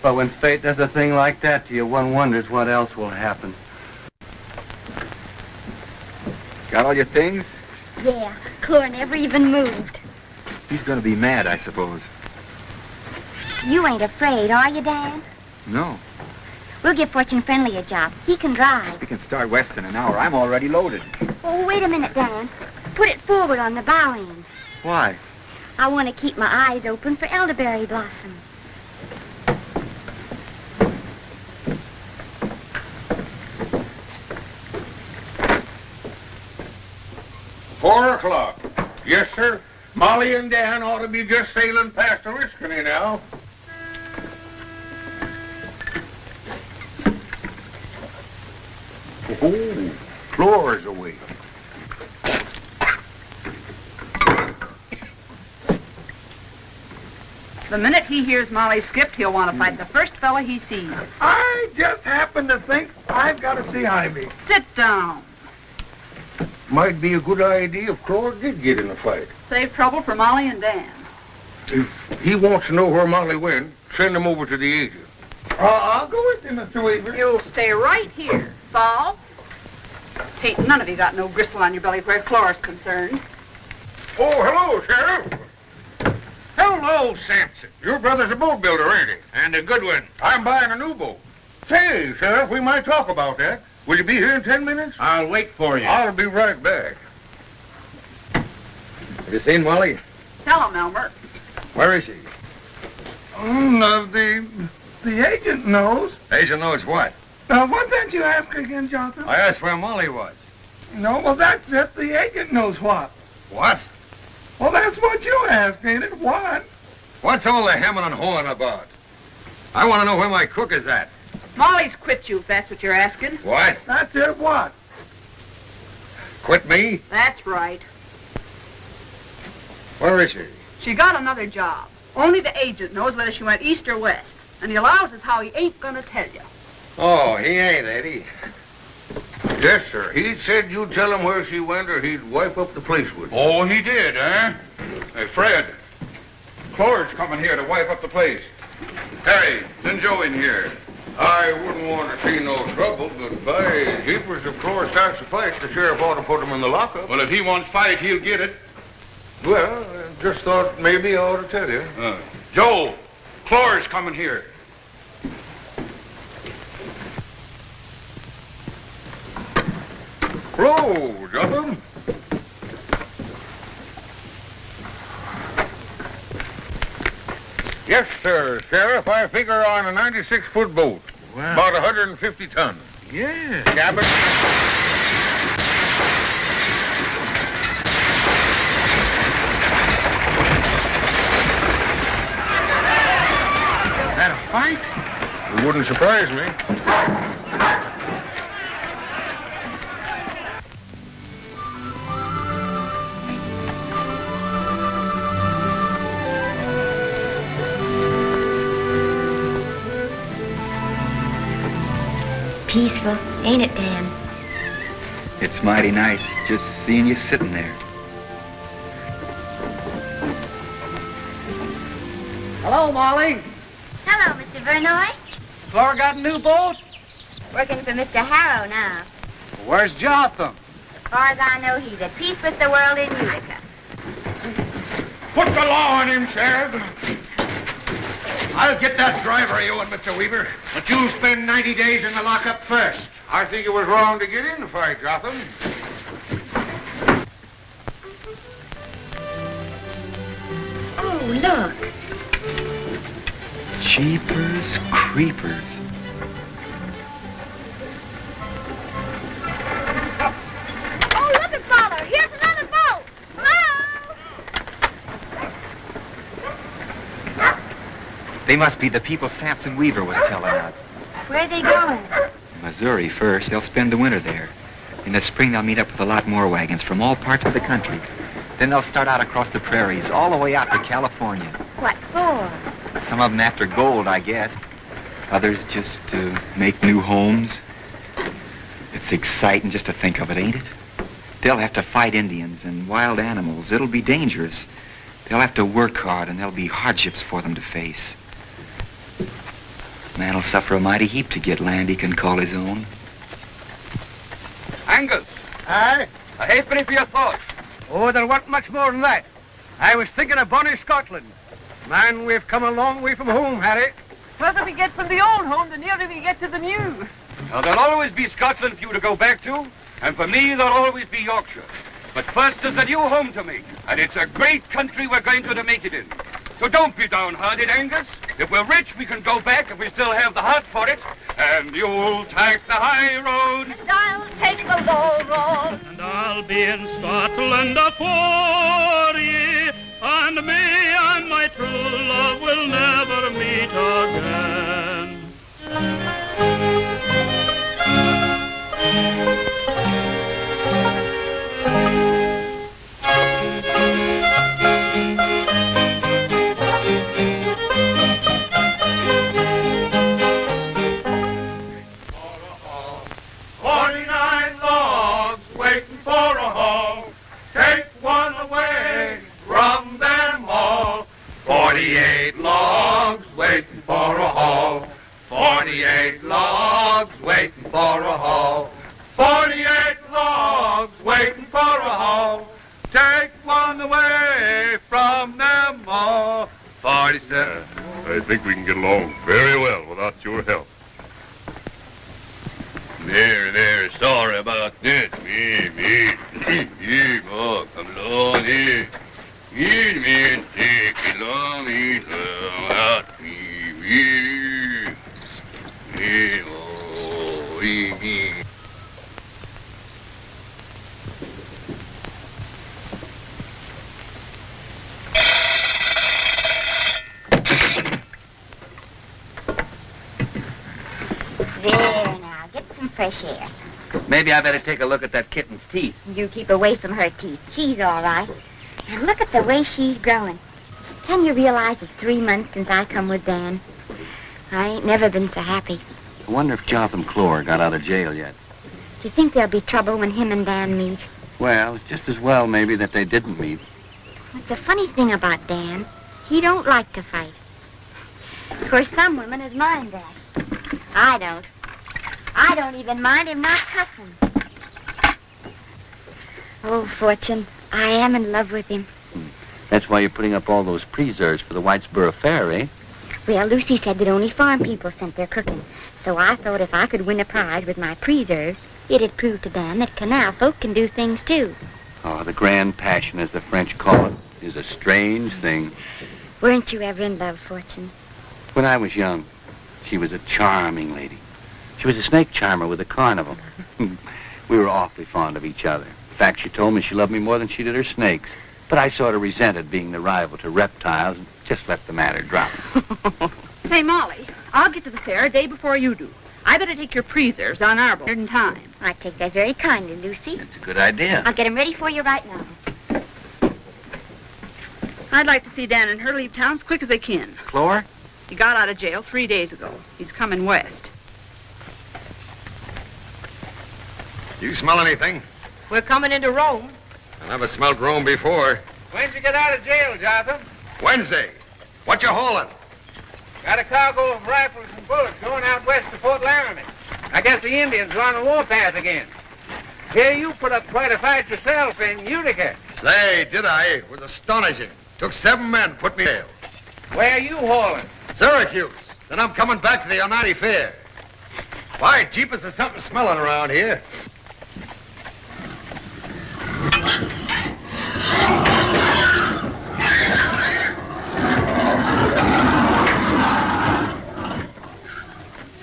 But when fate does a thing like that to you, one wonders what else will happen. Got all your things? Yeah, Klore never even moved. He's going to be mad, I suppose. You ain't afraid, are you, Dan? No. We'll give Fortune Friendly a job. He can drive. We can start west in an hour. I'm already loaded. Oh, wait a minute, Dan. Put it forward on the bow end. Why? I want to keep my eyes open for elderberry blossom. 4 o'clock. Yes, sir. Molly and Dan ought to be just sailing past Oriskany now. Oh, Klore's awake. The minute he hears Molly skipped, he'll want to fight the first fella he sees. I just happen to think I've got to see Ivy. Sit down. Might be a good idea if Klore did get in a fight. Save trouble for Molly and Dan. If he wants to know where Molly went, send him over to the agent. I'll go with you, Mr. Weaver. You'll stay right here. Saul? Ain't none of you got no gristle on your belly where Klore's concerned. Oh, hello, Sheriff. Hello, Sampson. Your brother's a boat builder, ain't he? And a good one. I'm buying a new boat. Say, Sheriff, we might talk about that. Will you be here in 10 minutes? I'll wait for you. I'll be right back. Have you seen Molly? Tell him, Elmer. Where is she? The agent knows. Agent knows what? What's that you ask again, Jotham? I asked where Molly was. No, well, that's it. The agent knows what. What? Well, that's what you asked, ain't it? What? What's all the hemming and hawing about? I want to know where my cook is at. Molly's quit you, if that's what you're asking. What? That's it, what? Quit me? That's right. Where is she? She got another job. Only the agent knows whether she went east or west. And he allows us how he ain't gonna tell you. Oh, he ain't, Eddie. Yes, sir. He said you'd tell him where she went or he'd wipe up the place with you. Oh, he did, eh? Hey, Fred, Klore's coming here to wipe up the place. Harry, send Joe in here. I wouldn't want to see no trouble, but by jeepers, if Klore starts a fight, the sheriff ought to put him in the lockup. Well, if he wants fight, he'll get it. Well, I just thought maybe I ought to tell you. Joe, Klore's coming here. Hello, Jotham. Yes, sir, Sheriff. I figure on a 96-foot boat. Wow. About 150 tons. Yeah. Cabin. That a fight? It wouldn't surprise me. Peaceful, ain't it, Dan? It's mighty nice just seeing you sitting there. Hello, Molly. Hello, Mr. Vernoy. Klore got a new boat? Working for Mr. Harrow now. Where's Jotham? As far as I know, he's at peace with the world in Utica. Put the law on him, Sheriff. I'll get that driver of you and Mr. Weaver, but you'll spend 90 days in the lockup first. I think it was wrong to get in the fight, Jotham. Oh, look. Jeepers creepers. Oh, look at Father. Here's another boat. Hello? They must be the people Sampson Weaver was telling of. Where are they going? Missouri first. They'll spend the winter there. In the spring, they'll meet up with a lot more wagons from all parts of the country. Then they'll start out across the prairies, all the way out to California. What for? Some of them after gold, I guess. Others just to make new homes. It's exciting just to think of it, ain't it? They'll have to fight Indians and wild animals. It'll be dangerous. They'll have to work hard, and there'll be hardships for them to face. Man'll suffer a mighty heap to get land he can call his own. Angus. Aye? A halfpenny for your thoughts. Oh, there wasn't much more than that. I was thinking of bonny Scotland. Man, we've come a long way from home, Harry. further we get from the old home, the nearer we get to the new. Now, there'll always be Scotland for you to go back to, and for me, there'll always be Yorkshire. But first is the new home to me, and it's a great country we're going to make it in. So don't be downhearted, Angus. If we're rich, we can go back if we still have the heart for it. And you'll take the high road. And I'll take the low road. And I'll be in Scotland a 40, and me and my true love will never meet again. For a haul, take one away from them all. 48 logs waiting for a haul. 48 logs waiting for a haul. 48 logs waiting for a haul. Take one away from them all. 47. I think we can get along very well without your help. There, sorry about this. Me. Oh, come along here. Me, take it long, out. Me. Oh, me. There now, get some fresh air. Maybe I better take a look at that kitten's teeth. You keep away from her teeth. She's all right. And look at the way she's growing. Can you realize it's 3 months since I come with Dan? I ain't never been so happy. I wonder if Jotham Klore got out of jail yet. Do you think there'll be trouble when him and Dan meet? Well, it's just as well maybe that they didn't meet. It's a funny thing about Dan. He don't like to fight. Of course, some women would mind that. I don't. I don't even mind him not cussing. Oh, Fortune, I am in love with him. That's why you're putting up all those preserves for the Whitesboro Fair, eh? Well, Lucy said that only farm people sent their cooking. So I thought if I could win a prize with my preserves, it'd prove to Dan that canal folk can do things too. Oh, the grand passion, as the French call it, is a strange thing. Weren't you ever in love, Fortune? When I was young, she was a charming lady. She was a snake charmer with a carnival. We were awfully fond of each other. In fact, she told me she loved me more than she did her snakes. But I sort of resented being the rival to reptiles and just let the matter drop. Say, Molly, I'll get to the fair a day before you do. I better take your preserves on our boat in time. I take that very kindly, Lucy. It's a good idea. I'll get them ready for you right now. I'd like to see Dan and her leave town as quick as they can. Klore? He got out of jail 3 days ago. He's coming west. You smell anything? We're coming into Rome. I never smelled Rome before. When'd you get out of jail, Jotham? Wednesday. What you hauling? Got a cargo of rifles and bullets going out west to Fort Laramie. I guess the Indians are on the warpath again. Here you put up quite a fight yourself in Utica. Say, did I? It was astonishing. Took 7 men to put me in jail. Where are you hauling? Syracuse. Then I'm coming back to the Onati Fair. Why, jeepers, there's something smelling around here.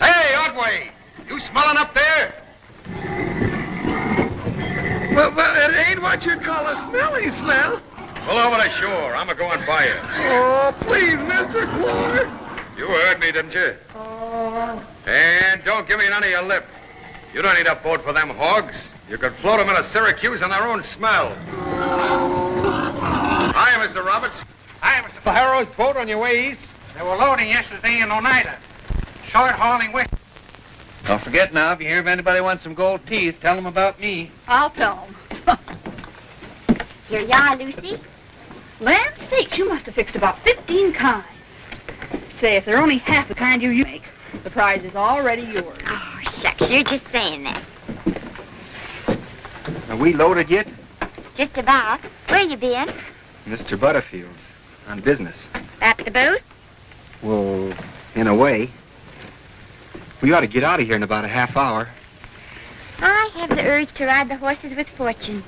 Hey, Otway! You smelling up there? Well, it ain't what you'd call a smelly smell. Pull over to shore. I'm a-going by you. Oh, please, Mr. Klore. You heard me, didn't you? And don't give me none of your lip. You don't need a boat for them hogs. You could float them into Syracuse on their own smell. Hi, Mr. Roberts. Hi, Mr. Harrow's boat on your way east. They were loading yesterday in Oneida. Short hauling west. Don't forget now, if you hear of anybody wants some gold teeth, tell them about me. I'll tell them. Here you are, Lucy. Land sakes, you must have fixed about 15 kinds. Say, if they're only half the kind you make, the prize is already yours. Oh, shucks, you're just saying that. Are we loaded yet? Just about. Where you been? Mr. Butterfield's. On business. At the boat? Well, In a way. We ought to get out of here in about a half hour. I have the urge to ride the horses with Fortune.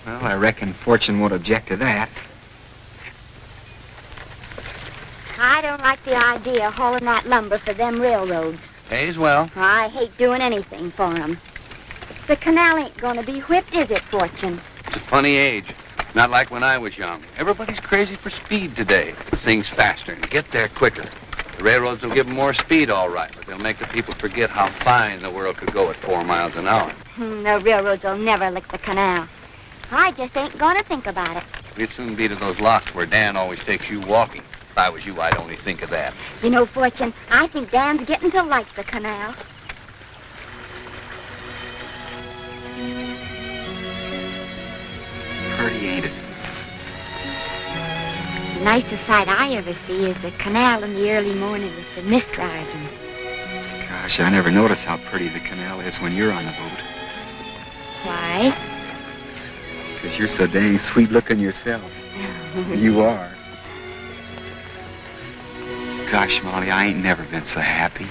Well, I reckon Fortune won't object to that. I don't like the idea of hauling that lumber for them railroads. Pays well. I hate doing anything for 'em. The canal ain't gonna be whipped, is it, Fortune? It's a funny age. Not like when I was young. Everybody's crazy for speed today. Things faster and get there quicker. The railroads will give them more speed, all right, but they'll make the people forget how fine the world could go at 4 miles an hour. The railroads will never lick the canal. I just ain't gonna think about it. We'd soon be to those lots where Dan always takes you walking. If I was you, I'd only think of that. You know, Fortune, I think Dan's getting to like the canal. Pretty, ain't it? The nicest sight I ever see is the canal in the early morning with the mist rising. Gosh, I never notice how pretty the canal is when you're on the boat. Why? Because you're so dang sweet-looking yourself. You are. Gosh, Molly, I ain't never been so happy.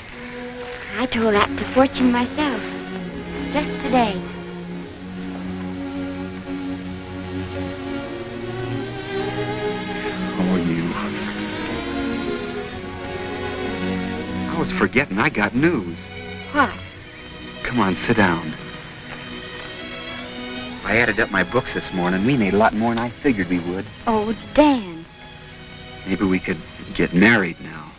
I told that to Fortune myself. Just today. Oh, you. I was forgetting I got news. What? Come on, sit down. I added up my books this morning. We made a lot more than I figured we would. Oh, Dan. Maybe we could get married now.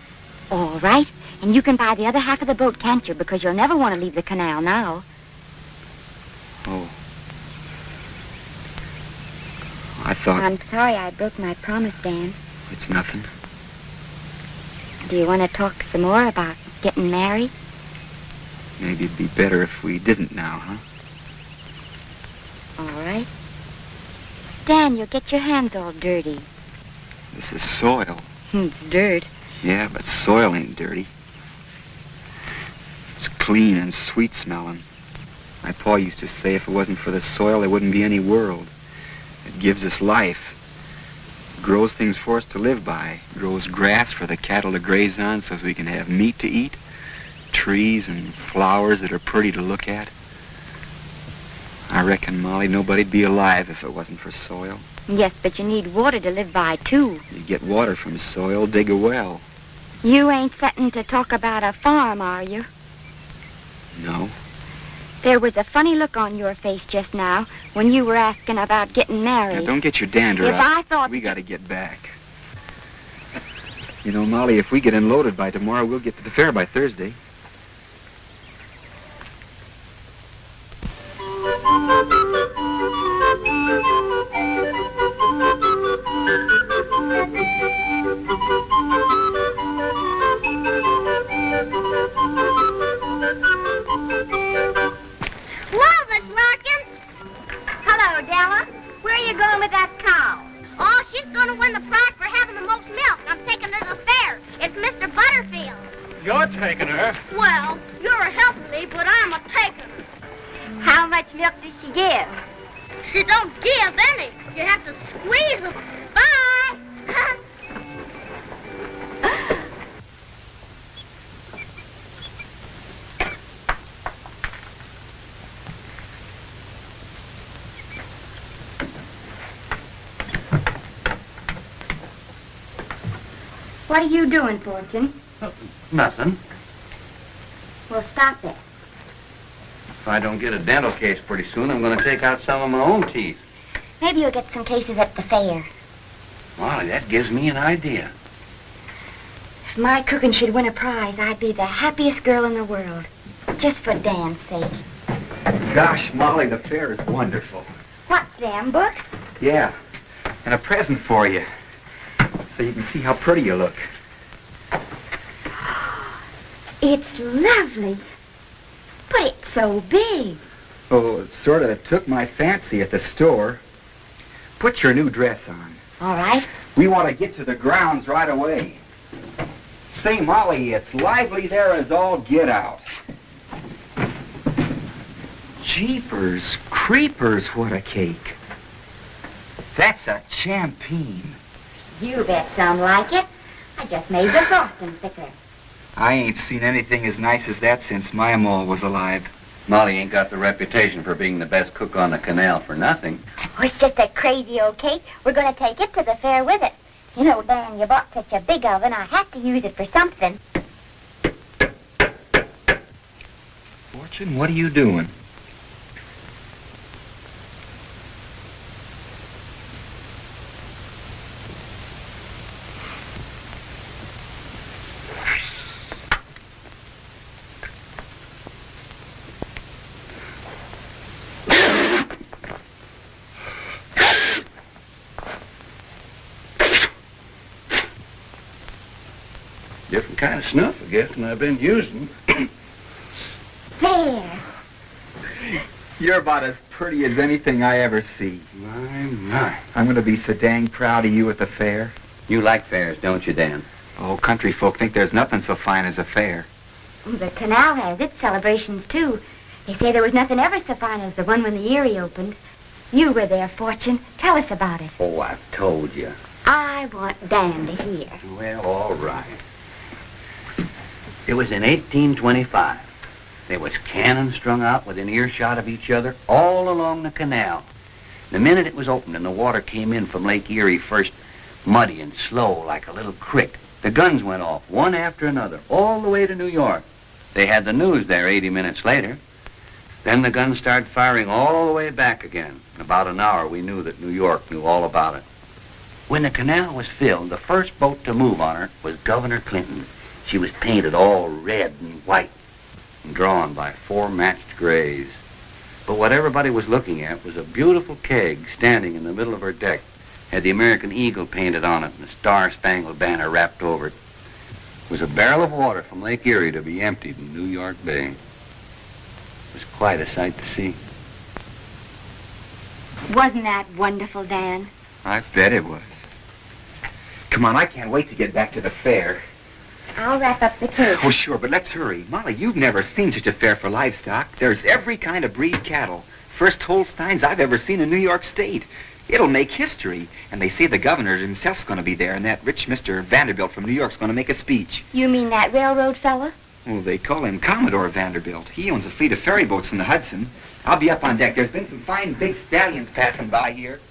All right. And you can buy the other half of the boat, can't you? Because you'll never want to leave the canal now. Oh. I thought... I'm sorry I broke my promise, Dan. It's nothing. Do you want to talk some more about getting married? Maybe it'd be better if we didn't now, huh? All right. Dan, you'll get your hands all dirty. This is soil. It's dirt. Yeah, but soil ain't dirty. It's clean and sweet smelling. My pa used to say if it wasn't for the soil, there wouldn't be any world. It gives us life. It grows things for us to live by. It grows grass for the cattle to graze on so as we can have meat to eat. Trees and flowers that are pretty to look at. I reckon, Molly, nobody'd be alive if it wasn't for soil. Yes, but you need water to live by, too. You get water from soil, dig a well. You ain't setting to talk about a farm, are you? No. There was a funny look on your face just now when you were asking about getting married. Now, don't get your dander If up. I thought... We gotta get back. You know, Molly, if we get unloaded by tomorrow, we'll get to the fair by Thursday. Hello, Della. Where are you going with that cow? Oh, she's going to win the prize for having the most milk. I'm taking her to the fair. It's Mr. Butterfield. You're taking her. Well, you're helping me, but I'm a taking her. How much milk does she give? She don't give any. You have to squeeze them. Bye. What are you doing, Fortune? Nothing. Well, stop it. If I don't get a dental case pretty soon, I'm going to take out some of my own teeth. Maybe you'll get some cases at the fair. Molly, that gives me an idea. If my cooking should win a prize, I'd be the happiest girl in the world. Just for Dan's sake. Gosh, Molly, the fair is wonderful. What's them, Burke? Yeah, and a present for you. So you can see how pretty you look. It's lovely. But it's so big. Oh, it sort of took my fancy at the store. Put your new dress on. All right. We want to get to the grounds right away. Say, Molly, it's lively there as all get out. Jeepers creepers, what a cake. That's a champagne. You bet some like it. I just made the frosting thicker. I ain't seen anything as nice as that since my ma was alive. Molly ain't got the reputation for being the best cook on the canal for nothing. Oh, it's just a crazy old cake. We're going to take it to the fair with it. You know, Dan, you bought such a big oven, I had to use it for something. Fortune, what are you doing? Different kind of snuff, I guess, than I've been using. There. You're about as pretty as anything I ever see. My. I'm going to be so dang proud of you at the fair. You like fairs, don't you, Dan? Oh, country folk think there's nothing so fine as a fair. Oh, the canal has its celebrations, too. They say there was nothing ever so fine as the one when the Erie opened. You were there, Fortune. Tell us about it. Oh, I've told you. I want Dan to hear. Well, all right. It was in 1825. There was cannon strung out within earshot of each other all along the canal. The minute it was opened and the water came in from Lake Erie, first muddy and slow like a little creek, the guns went off, one after another, all the way to New York. They had the news there 80 minutes later. Then the guns started firing all the way back again. In about an hour, we knew that New York knew all about it. When the canal was filled, the first boat to move on her was Governor Clinton's. She was painted all red and white and drawn by 4 matched grays. But what everybody was looking at was a beautiful keg standing in the middle of her deck. Had the American eagle painted on it and the Star-Spangled Banner wrapped over it. It was a barrel of water from Lake Erie to be emptied in New York Bay. It was quite a sight to see. Wasn't that wonderful, Dan? I bet it was. Come on, I can't wait to get back to the fair. I'll wrap up the cake. Oh, sure, but let's hurry. Molly, you've never seen such a fair for livestock. There's every kind of breed cattle. First Holsteins I've ever seen in New York State. It'll make history. And they say the governor himself's going to be there, and that rich Mr. Vanderbilt from New York's going to make a speech. You mean that railroad fella? Well, they call him Commodore Vanderbilt. He owns a fleet of ferry boats in the Hudson. I'll be up on deck. There's been some fine big stallions passing by here.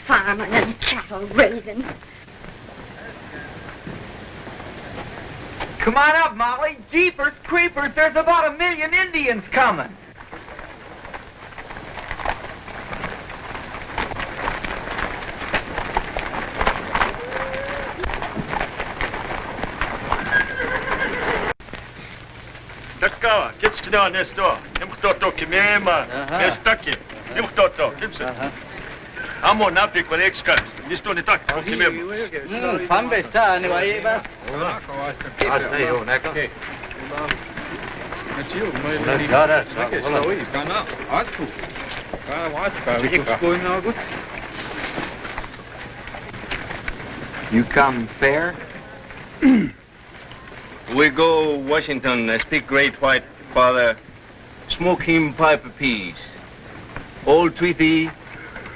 Farming and cattle raising. Come on up, Molly. Jeepers, creepers, there's about 1 million Indians coming. Такава, кетчки на несто. Им кто-то кемема, нестаки. Им кто-то, кимсе. Амо напик валекска. Несто не так, кемема. Fonda sta anyway, but You come fair? We go Washington, speak great white father, smoke him pipe of peace. Old treaty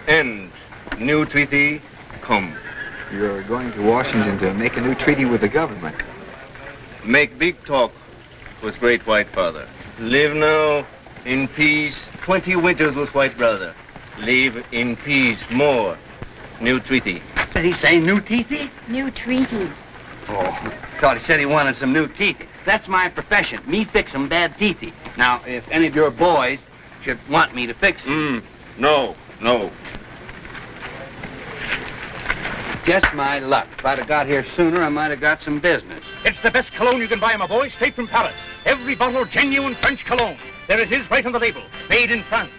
end, new treaty come. You're going to Washington to make a new treaty with the government. Make big talk with great white father. Live now in peace, 20 winters with white brother. Live in peace more. New treaty. Did he say new teethy? New treaty. Oh, thought he said he wanted some new teeth. That's my profession. Me fix 'em bad teethy. Now, if any of your boys should want me to fix 'em. No. Just my luck. If I'd have got here sooner, I might have got some business. It's the best cologne you can buy, my boy, straight from Paris. Every bottle genuine French cologne. There it is right on the label. Made in France.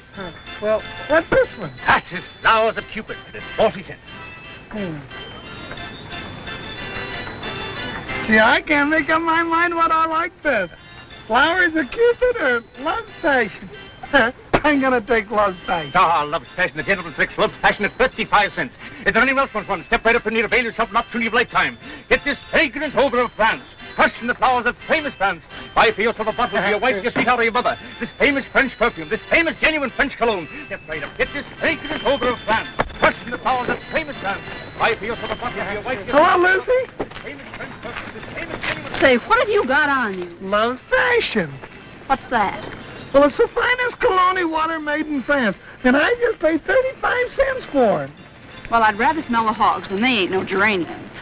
Well, what's this one? That's his Flowers of Cupid. It is 40 cents. See, I can't make up my mind what I like best. Flowers of Cupid or Love Passion? I'm gonna take Love's Passion. Ah, Love's Passion, the gentleman's fix. Love's Passion at 55 cents. If there anyone else wants one, step right up and you'll avail yourself an opportunity of a lifetime. Get this fragrant odor of France, crushed from the flowers of famous France. Buy for yourself a bottle for your wife, your sweetheart, or your mother. This famous French perfume, this famous genuine French cologne. Step right up. Get this fragrant odor of France, crushed from the flowers of famous France. Buy for yourself a bottle for your wife, your Hello, Lucy. This famous French perfume, this famous genuine... Say, what have you got on you? Love's Passion. What's that? Well, it's the finest cologne water made in France, and I just paid 35 cents for it. Well, I'd rather smell the hogs, and they ain't no geraniums.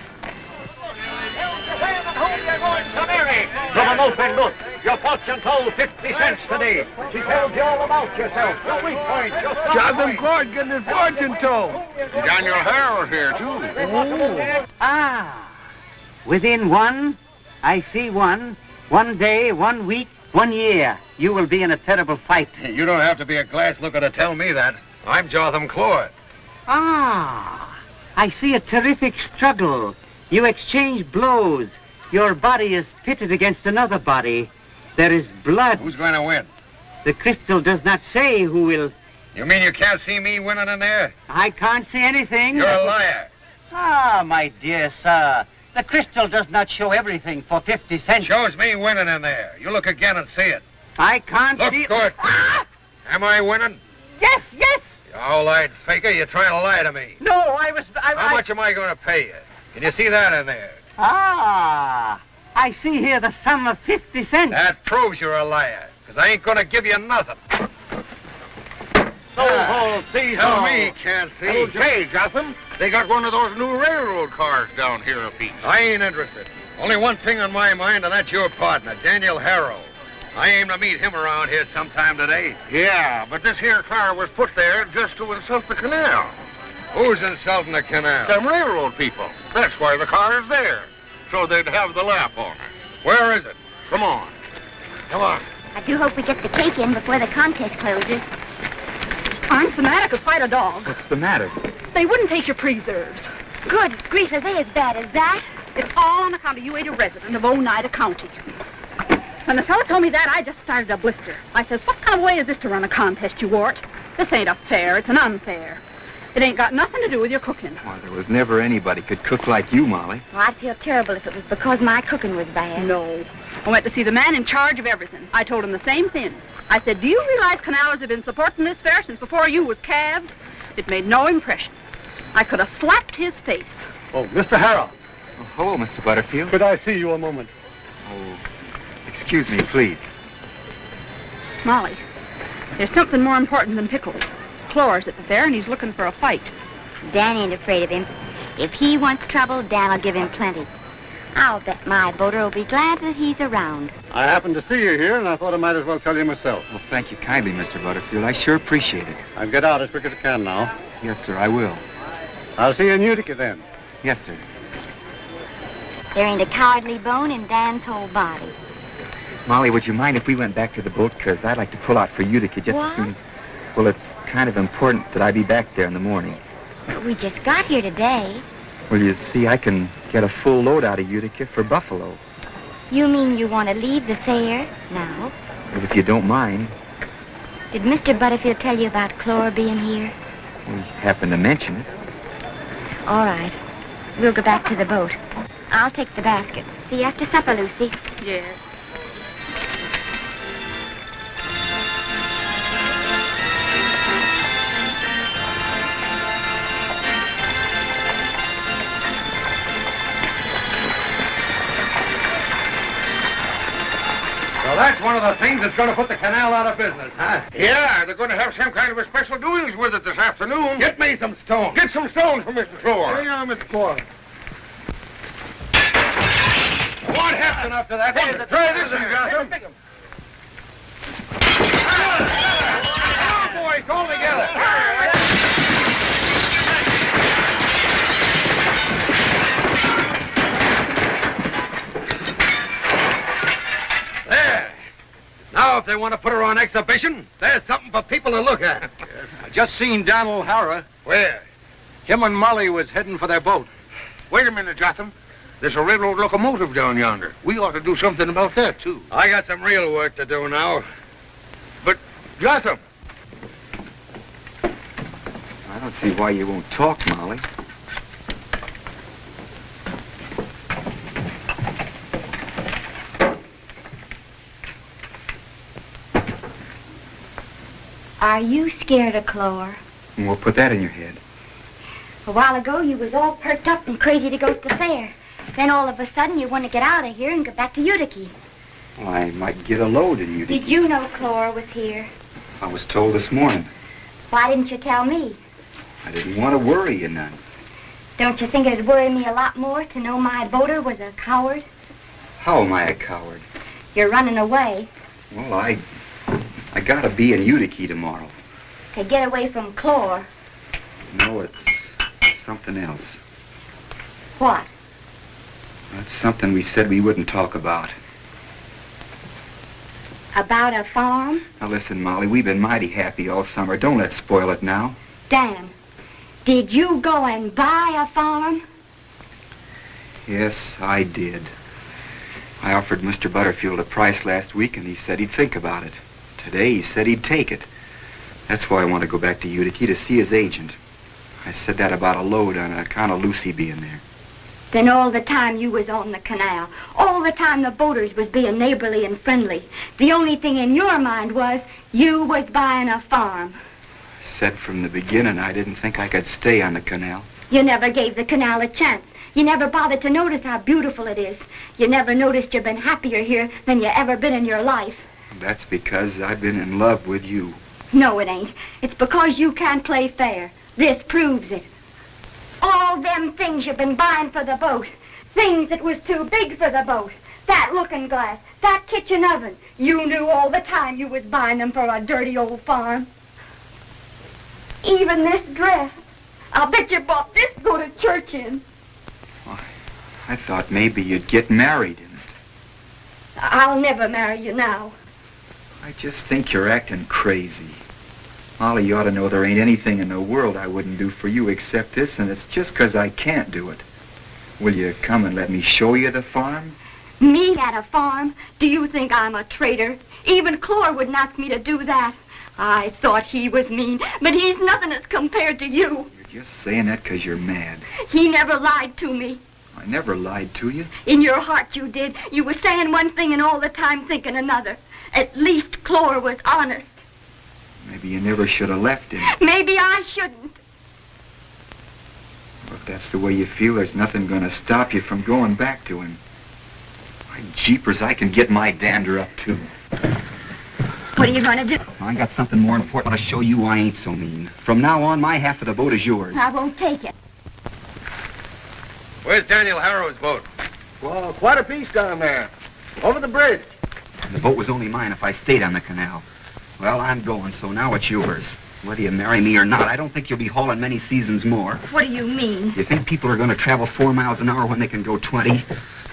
From an open look, your fortune told 50 cents today. She tells you all about yourself, your weak points, your strong Jotham points. Klore getting his fortune told. Daniel Harrow here, too. Ah, within I see one day, 1 week, 1 year, you will be in a terrible fight. You don't have to be a glass looker to tell me that. I'm Jotham Klore. Ah, I see a terrific struggle. You exchange blows. Your body is pitted against another body. There is blood. Who's going to win? The crystal does not say who will... You mean you can't see me winning in there? I can't see anything. You're a liar. Ah, my dear sir. The crystal does not show everything for 50 cents. Shows me winning in there. You look again and see it. I can't Look see... good. Ah! Am I winning? Yes, yes. You all-eyed faker, you're trying to lie to me. No, I was... How much am I going to pay you? Can you see that in there? Ah, I see here the sum of 50 cents. That proves you're a liar, because I ain't going to give you nothing. So, see Tell how me, can't see. Okay, Jotham. They got one of those new railroad cars down here apiece. I ain't interested. Only one thing on my mind, and that's your partner, Daniel Harrow. I aim to meet him around here sometime today. Yeah, but this here car was put there just to insult the canal. Who's insulting the canal? Them railroad people. That's why the car is there. So they'd have the laugh on it. Where is it? Come on. Come on. I do hope we get the cake in before the contest closes. I'm fanatic as fight a dog. What's the matter? They wouldn't take your preserves. Good grief, are they as bad as that? It's all on account of you ain't a resident of Oneida County. When the fellow told me that, I just started a blister. I says, what kind of way is this to run a contest, you wart? This ain't a fair, it's an unfair. It ain't got nothing to do with your cooking. Why, there was never anybody could cook like you, Molly. Well, I'd feel terrible if it was because my cooking was bad. No. I went to see the man in charge of everything. I told him the same thing. I said, do you realize canalers have been supporting this fair since before you was calved? It made no impression. I could have slapped his face. Oh, Mr. Harrow. Oh, hello, Mr. Butterfield. Could I see you a moment? Oh, excuse me, please. Molly, there's something more important than pickles. Klore's at the fair, and he's looking for a fight. Dan ain't afraid of him. If he wants trouble, Dan'll give him plenty. I'll bet my boater will be glad that he's around. I happened to see you here, and I thought I might as well tell you myself. Well, thank you kindly, Mr. Butterfield. I sure appreciate it. I'll get out as quick as I can now. Yes, sir, I will. I'll see you in Utica then. Yes, sir. There ain't a cowardly bone in Dan's whole body. Molly, would you mind if we went back to the boat? Because I'd like to pull out for Utica just What? as soon as... Well, it's kind of important that I be back there in the morning. But we just got here today. Well, you see, I can get a full load out of Utica for Buffalo. You mean you want to leave the fair now? Well, if you don't mind, Did Mr. Butterfield tell you about Klore being here? we happened to mention it. All right. We'll go back to the boat. I'll take the basket. See you after supper, Lucy. Yes. So that's one of the things that's going to put the canal out of business, huh? Yeah, they're going to have some kind of a special doings with it this afternoon. Get me some stones. Get some stones from Mr. Klore. Here you are, Mr. Klore. What happened after that? Try this one, Jotham. Come on, boys, all together. There. Now, if they want to put her on exhibition, there's something for people to look at. I just seen Daniel Harrow. Where? Him and Molly was heading for their boat. Wait a minute, Jotham. There's a railroad locomotive down yonder. We ought to do something about that, too. I got some real work to do now. But, Jotham, I don't see why you won't talk, Molly. Are you scared of Klore? And we'll put that in your head. A while ago, you was all perked up and crazy to go to the fair. Then all of a sudden, you want to get out of here and go back to Utica. Well, I might get a load in Utica. Did you know Klore was here? I was told this morning. Why didn't you tell me? I didn't want to worry you none. Don't you think it'd worry me a lot more to know my boater was a coward? How am I a coward? You're running away. Well, I gotta be in Utica tomorrow. To get away from Klore. No, it's something else. What? That's something we said we wouldn't talk about. About a farm? Now listen, Molly, we've been mighty happy all summer. Don't let's spoil it now. Dan, did you go and buy a farm? Yes, I did. I offered Mr. Butterfield a price last week, and he said he'd think about it. Today, he said he'd take it. That's why I want to go back to Utica to see his agent. I said that about a load on account of Lucy being there. Then all the time you was on the canal, all the time the boaters was being neighborly and friendly, the only thing in your mind was you was buying a farm. I said from the beginning I didn't think I could stay on the canal. You never gave the canal a chance. You never bothered to notice how beautiful it is. You never noticed you've been happier here than you ever been in your life. That's because I've been in love with you. No, it ain't. It's because you can't play fair. This proves it. All them things you've been buying for the boat, things that was too big for the boat, that looking glass, that kitchen oven, you knew all the time you was buying them for a dirty old farm. Even this dress. I'll bet you bought this to go to church in. Why, I thought maybe you'd get married in it. I'll never marry you now. I just think you're acting crazy. Molly, you ought to know there ain't anything in the world I wouldn't do for you except this, and it's just 'cause I can't do it. Will you come and let me show you the farm? Me at a farm? Do you think I'm a traitor? Even Klore wouldn't ask me to do that. I thought he was mean, but he's nothing as compared to you. You're just saying that 'cause you're mad. He never lied to me. I never lied to you. In your heart you did. You were saying one thing and all the time thinking another. At least Klore was honest. Maybe you never should have left him. Maybe I shouldn't. Well, if that's the way you feel, there's nothing gonna stop you from going back to him. My jeepers, I can get my dander up, too. What are you gonna do? I got something more important to show you I ain't so mean. From now on, my half of the boat is yours. I won't take it. Where's Daniel Harrow's boat? Well, quite a piece down there. Over the bridge. The boat was only mine if I stayed on the canal. Well, I'm going, so now it's yours. Whether you marry me or not, I don't think you'll be hauling many seasons more. What do you mean? You think people are going to travel 4 miles an hour when they can go 20?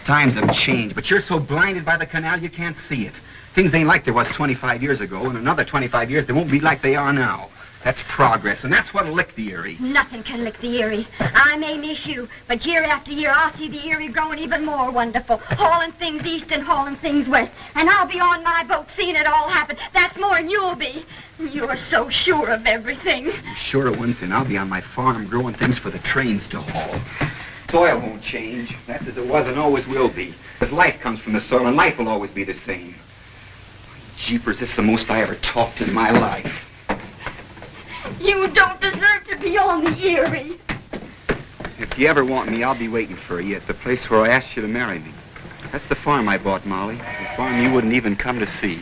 Times have changed, but you're so blinded by the canal you can't see it. Things ain't like there was 25 years ago. In another 25 years, they won't be like they are now. That's progress, and that's what'll lick the Erie. Nothing can lick the Erie. I may miss you, but year after year I'll see the Erie growing even more wonderful, hauling things east and hauling things west. And I'll be on my boat seeing it all happen. That's more than you'll be. You're so sure of everything. I'm sure of one thing. I'll be on my farm growing things for the trains to haul. Soil won't change. That's as it was and always will be. Because life comes from the soil, and life will always be the same. Jeepers, this is the most I ever talked in my life. You don't deserve to be on the Erie. If you ever want me, I'll be waiting for you at the place where I asked you to marry me. That's the farm I bought, Molly. The farm you wouldn't even come to see.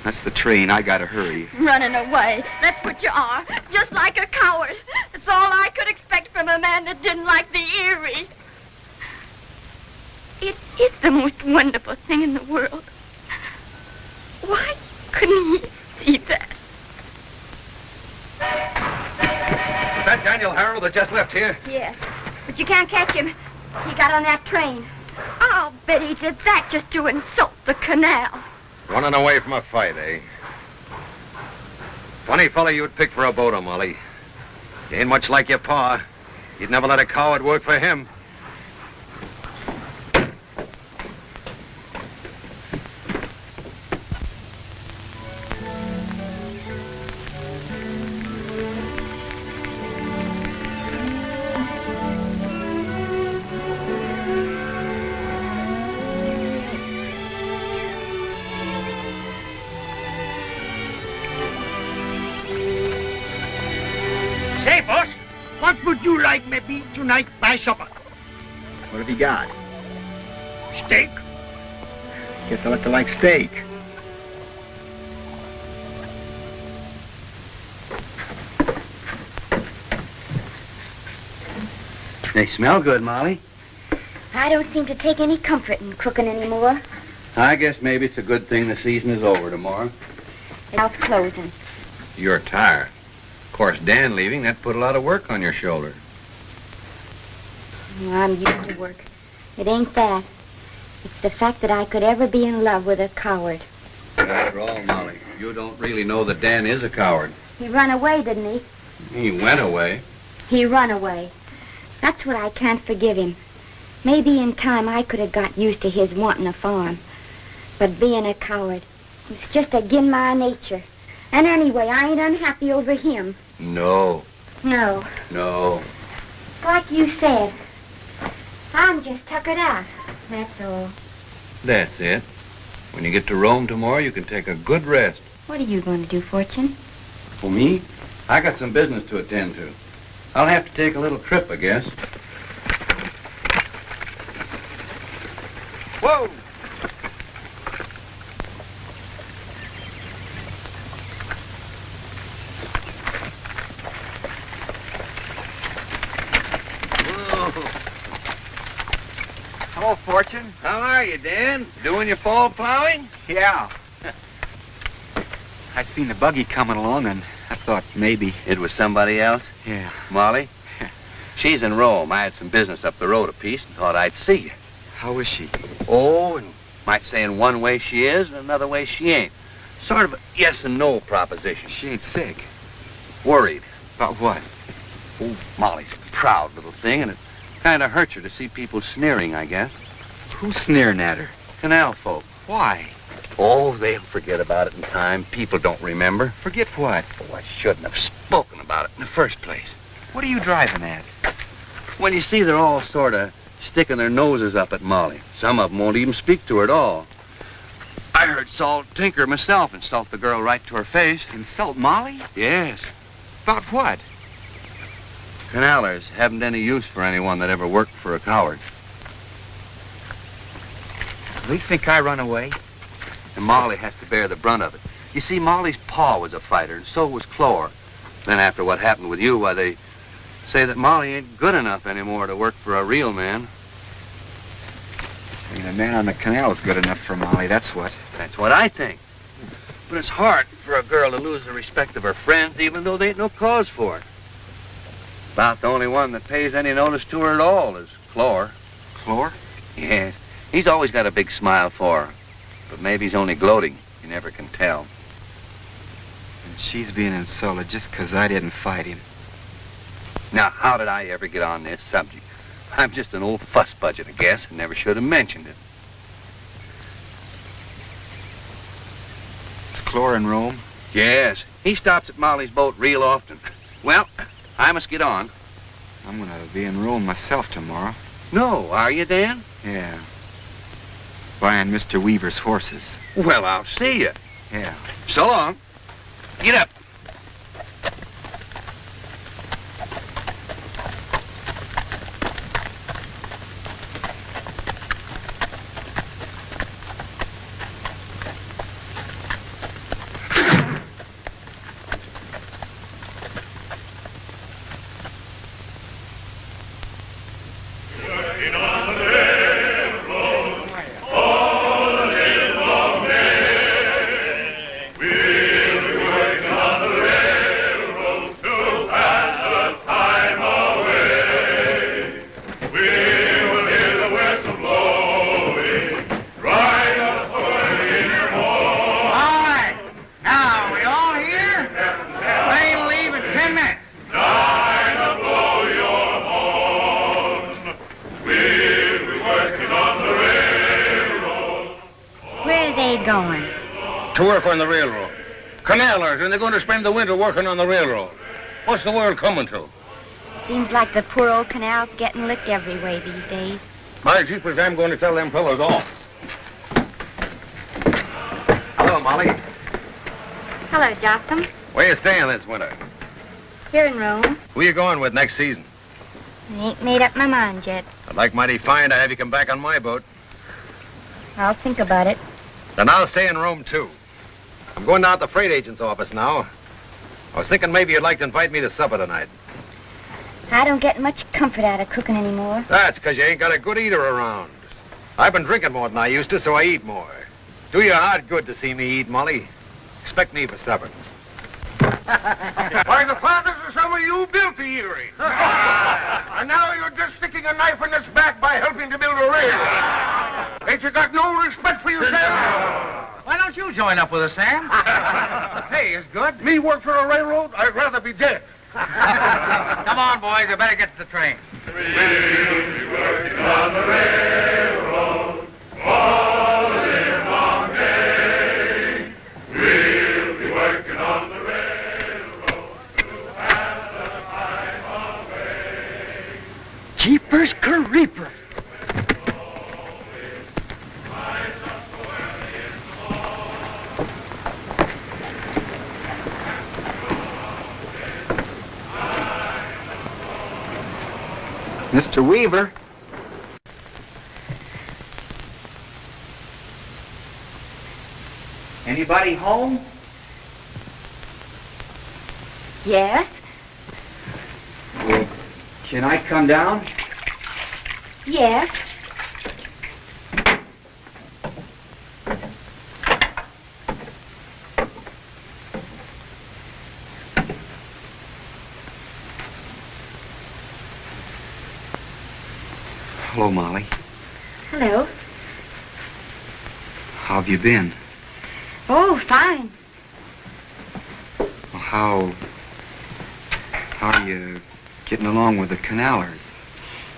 That's the train. I gotta hurry. Running away. That's what you are. Just like a coward. It's all I could expect from a man that didn't like the Erie. It is the most wonderful thing in the world. Why couldn't he see that? Is that Daniel Harrow that just left here? Yes, but you can't catch him. He got on that train. I'll bet he did that just to insult the canal. Running away from a fight, eh? Funny fella you'd pick for a boater, Molly. You ain't much like your pa. You'd never let a coward work for him. happy tonight by supper. What have you got? Steak. Guess I'll have to like steak. They smell good, Molly. I don't seem to take any comfort in cooking anymore. I guess maybe it's a good thing the season is over tomorrow. Mouth closing. You're tired. Of course, Dan leaving, that put a lot of work on your shoulder. Oh, I'm used to work. It ain't that. It's the fact that I could ever be in love with a coward. After all, Molly, you don't really know that Dan is a coward. He run away, didn't he? He went away. He run away. That's what I can't forgive him. Maybe in time I could have got used to his wanting a farm. But being a coward, it's just agin my nature. And anyway, I ain't unhappy over him. No. No. No. Like you said, I'm just tuckered out. That's all. That's it. When you get to Rome tomorrow, you can take a good rest. What are you going to do, Fortune? For me? I got some business to attend to. I'll have to take a little trip, I guess. Whoa! Hello, Fortune. How are you, Dan? Doing your fall plowing? Yeah. I seen the buggy coming along, and I thought maybe... It was somebody else? Yeah. Molly? She's in Rome. I had some business up the road a piece and thought I'd see you. How is she? Oh, and might say in one way she is, and another way she ain't. Sort of a yes and no proposition. She ain't sick. Worried. About what? Oh, Molly's a proud little thing, and it kind of hurts her to see people sneering, I guess. Who's sneering at her? Canal folk. Why? Oh, they'll forget about it in time. People don't remember. Forget what? Oh, I shouldn't have spoken about it in the first place. What are you driving at? When you see they're all sort of sticking their noses up at Molly. Some of them won't even speak to her at all. I heard Salt Tinker myself insult the girl right to her face. Insult Molly? Yes. About what? Canalers haven't any use for anyone that ever worked for a coward. They think I run away? And Molly has to bear the brunt of it. You see, Molly's pa was a fighter, and so was Klore. Then after what happened with you, why, they say that Molly ain't good enough anymore to work for a real man. I mean, a man on the canal is good enough for Molly, that's what. That's what I think. But it's hard for a girl to lose the respect of her friends, even though they ain't no cause for it. About the only one that pays any notice to her at all is Klore. Klore? Yes. He's always got a big smile for her. But maybe he's only gloating. You never can tell. And she's being insulted just 'cause I didn't fight him. Now, how did I ever get on this subject? I'm just an old fuss budget, I guess, and never should have mentioned it. Is Klore in Rome? Yes. He stops at Molly's boat real often. Well, I must get on. I'm gonna be in Rome myself tomorrow. No, are you, Dan? Yeah. Buying Mr. Weaver's horses. Well, I'll see you. Yeah. So long. Get up. To work on the railroad. Canalers, and they're going to spend the winter working on the railroad. What's the world coming to? Seems like the poor old canal's getting licked every way these days. My jeepers, I'm going to tell them fellows off. Hello, Molly. Hello, Jotham. Where you staying this winter? Here in Rome. Who you going with next season? I ain't made up my mind yet. I'd like mighty fine to have you come back on my boat. I'll think about it. Then I'll stay in Rome, too. I'm going down to the freight agent's office now. I was thinking maybe you'd like to invite me to supper tonight. I don't get much comfort out of cooking anymore. That's because you ain't got a good eater around. I've been drinking more than I used to, so I eat more. Do your heart good to see me eat, Molly. Expect me for supper. Why, the fathers of some of you built the Erie. And now you're just sticking a knife in its back by helping to build a rail. Ain't you got no respect for yourself? Why don't you join up with us, Sam? The pay is good. Me work for a railroad? I'd rather be dead. Come on, boys. You better get to the train. We'll be working on the railroad all the live long day. We'll be working on the railroad to have the time away. Jeepers creepers. Mr. Weaver. Anybody home? Yes? Well, can I come down? Yes. Hello, Molly. Hello. How have you been? Oh, fine. Well, how are you getting along with the Canalers?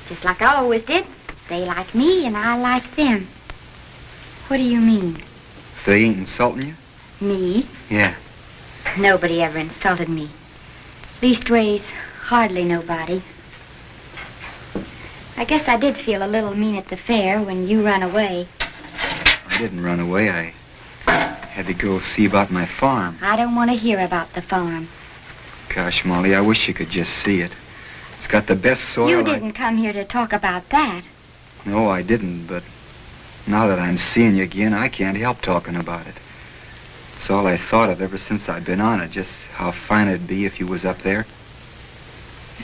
Just like I always did. They like me and I like them. What do you mean? They ain't insulting you? Me? Yeah. Nobody ever insulted me. Leastways, hardly nobody. I guess I did feel a little mean at the fair when you run away. I didn't run away. I had to go see about my farm. I don't want to hear about the farm. Gosh, Molly, I wish you could just see it. It's got the best soil. You didn't come here to talk about that. No, I didn't, but now that I'm seeing you again, I can't help talking about it. It's all I thought of ever since I've been on it, just how fine it'd be if you was up there.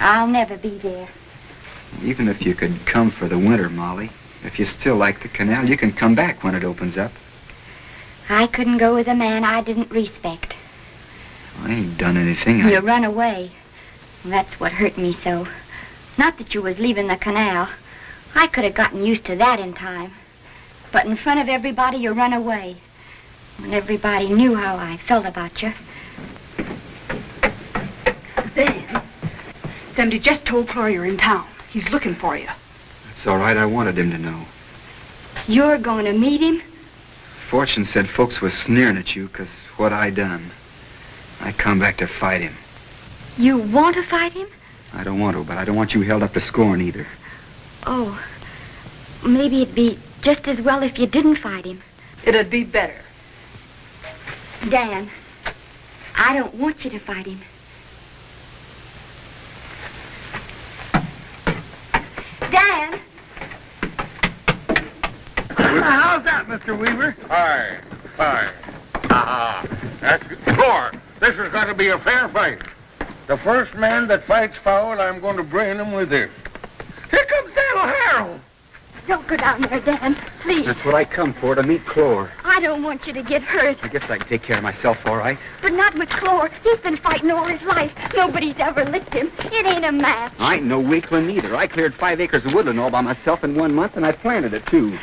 I'll never be there. Even if you could come for the winter, Molly, if you still like the canal, you can come back when it opens up. I couldn't go with a man I didn't respect. I ain't done anything. You run away. That's what hurt me so. Not that you was leaving the canal. I could have gotten used to that in time. But in front of everybody, you run away. When everybody knew how I felt about you. Dan. Somebody just told Klore you're in town. He's looking for you. It's all right. I wanted him to know. You're going to meet him? Fortune said folks was sneering at you because what I done. I come back to fight him. You want to fight him? I don't want to, but I don't want you held up to scorn either. Oh, maybe it'd be just as well if you didn't fight him. It'd be better. Dan, I don't want you to fight him. Dan! How's that, Mr. Weaver? Hi. That's good. Klore, this has got to be a fair fight. The first man that fights foul, I'm going to brain him with this. Here comes Dan Harrow. Don't go down there, Dan. Please. That's what I come for, to meet Klore. I don't want you to get hurt. I guess I can take care of myself all right. But not with Klore. He's been fighting all his life. Nobody's ever licked him. It ain't a match. I ain't no weakling either. I cleared 5 acres of woodland all by myself in 1 month, and I planted it, too.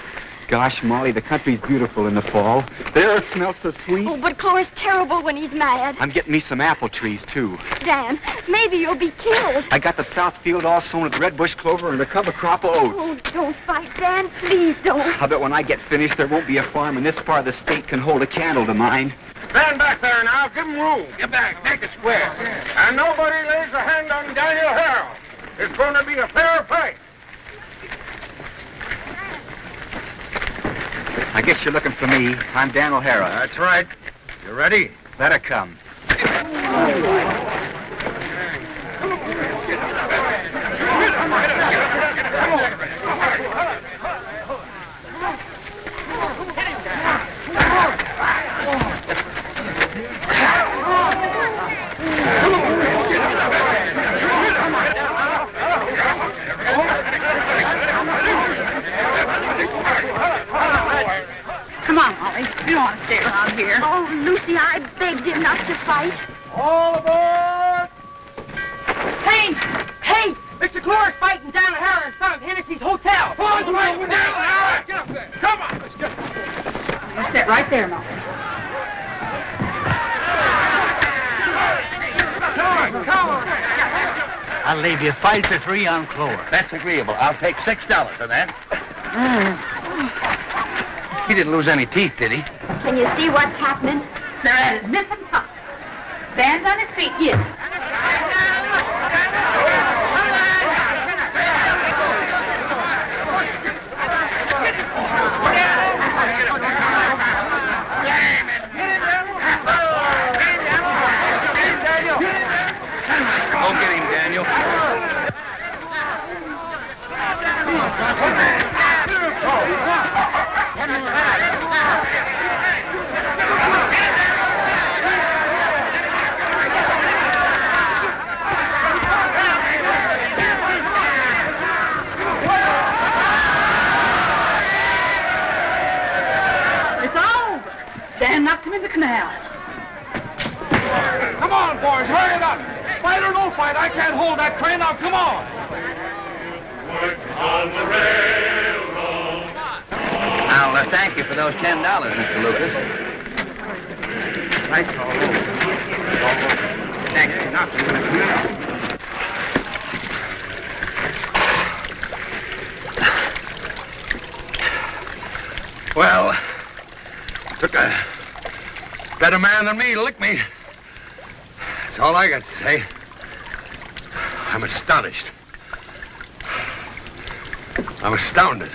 Gosh, Molly, the country's beautiful in the fall. The earth smells so sweet. Oh, but Klore's terrible when he's mad. I'm getting me some apple trees, too. Dan, maybe you'll be killed. I got the south field all sown with red bush clover and a cover crop of oats. Oh, don't fight, Dan. Please don't. I bet when I get finished, there won't be a farm in this part of the state can hold a candle to mine. Stand back there now. Give him room. Get back. Make it square. And nobody lays a hand on Daniel Harrow. It's going to be a fair fight. I guess you're looking for me. I'm Dan O'Hara. That's right. You ready? Let her come. begged him not to fight. All aboard! Hey! Hey! Mr. Klore's fighting Dan Harrow in front of Hennessy's hotel. Hold the way, Dan Harrow! Get up there! Come on! Let's get You sit right there, Molly. Come on! I'll leave you 5 to 3 on Klore. That's agreeable. I'll take $6 for that. He didn't lose any teeth, did he? Can you see what's happening? They're at his nip and tuck. Dan's on his feet, yes. Go get him, Daniel. It's all over. Dan knocked him in the canal. Come on, boys, hurry it up. Fight or no fight, I can't hold that train. Now, come on. On the railroad. I'll thank you for those $10, Mr. Lucas. Right, thank you. Not Well, took a better man than me to lick me. That's all I got to say. I'm astonished. I'm astounded.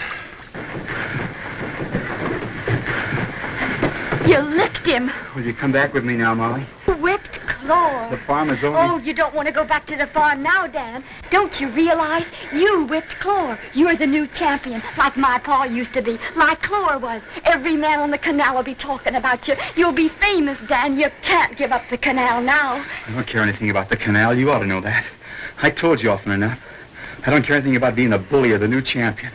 You licked him. Will you come back with me now, Molly? Whipped Klore. The farm is over. Oh, you don't want to go back to the farm now, Dan. Don't you realize you whipped Klore? You're the new champion, like my pa used to be, like Klore was. Every man on the canal will be talking about you. You'll be famous, Dan. You can't give up the canal now. I don't care anything about the canal. You ought to know that. I told you often enough. I don't care anything about being the bully or the new champion.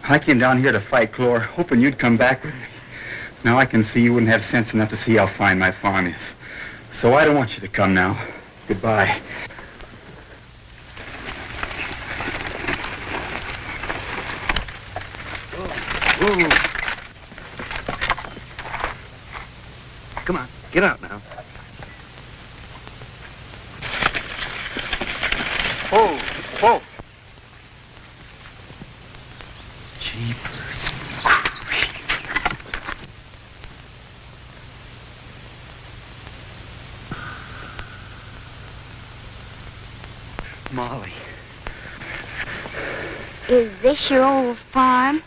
I came down here to fight Klore, hoping you'd come back with me. Now I can see you wouldn't have sense enough to see how fine my farm is. So I don't want you to come now. Goodbye. Whoa. Come on, get out now. Whoa, whoa. Jeepers. Molly. Is this your old farm?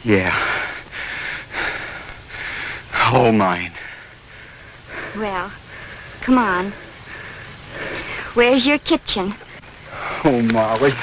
Yeah. All mine. Well, come on. Where's your kitchen? Oh, Molly.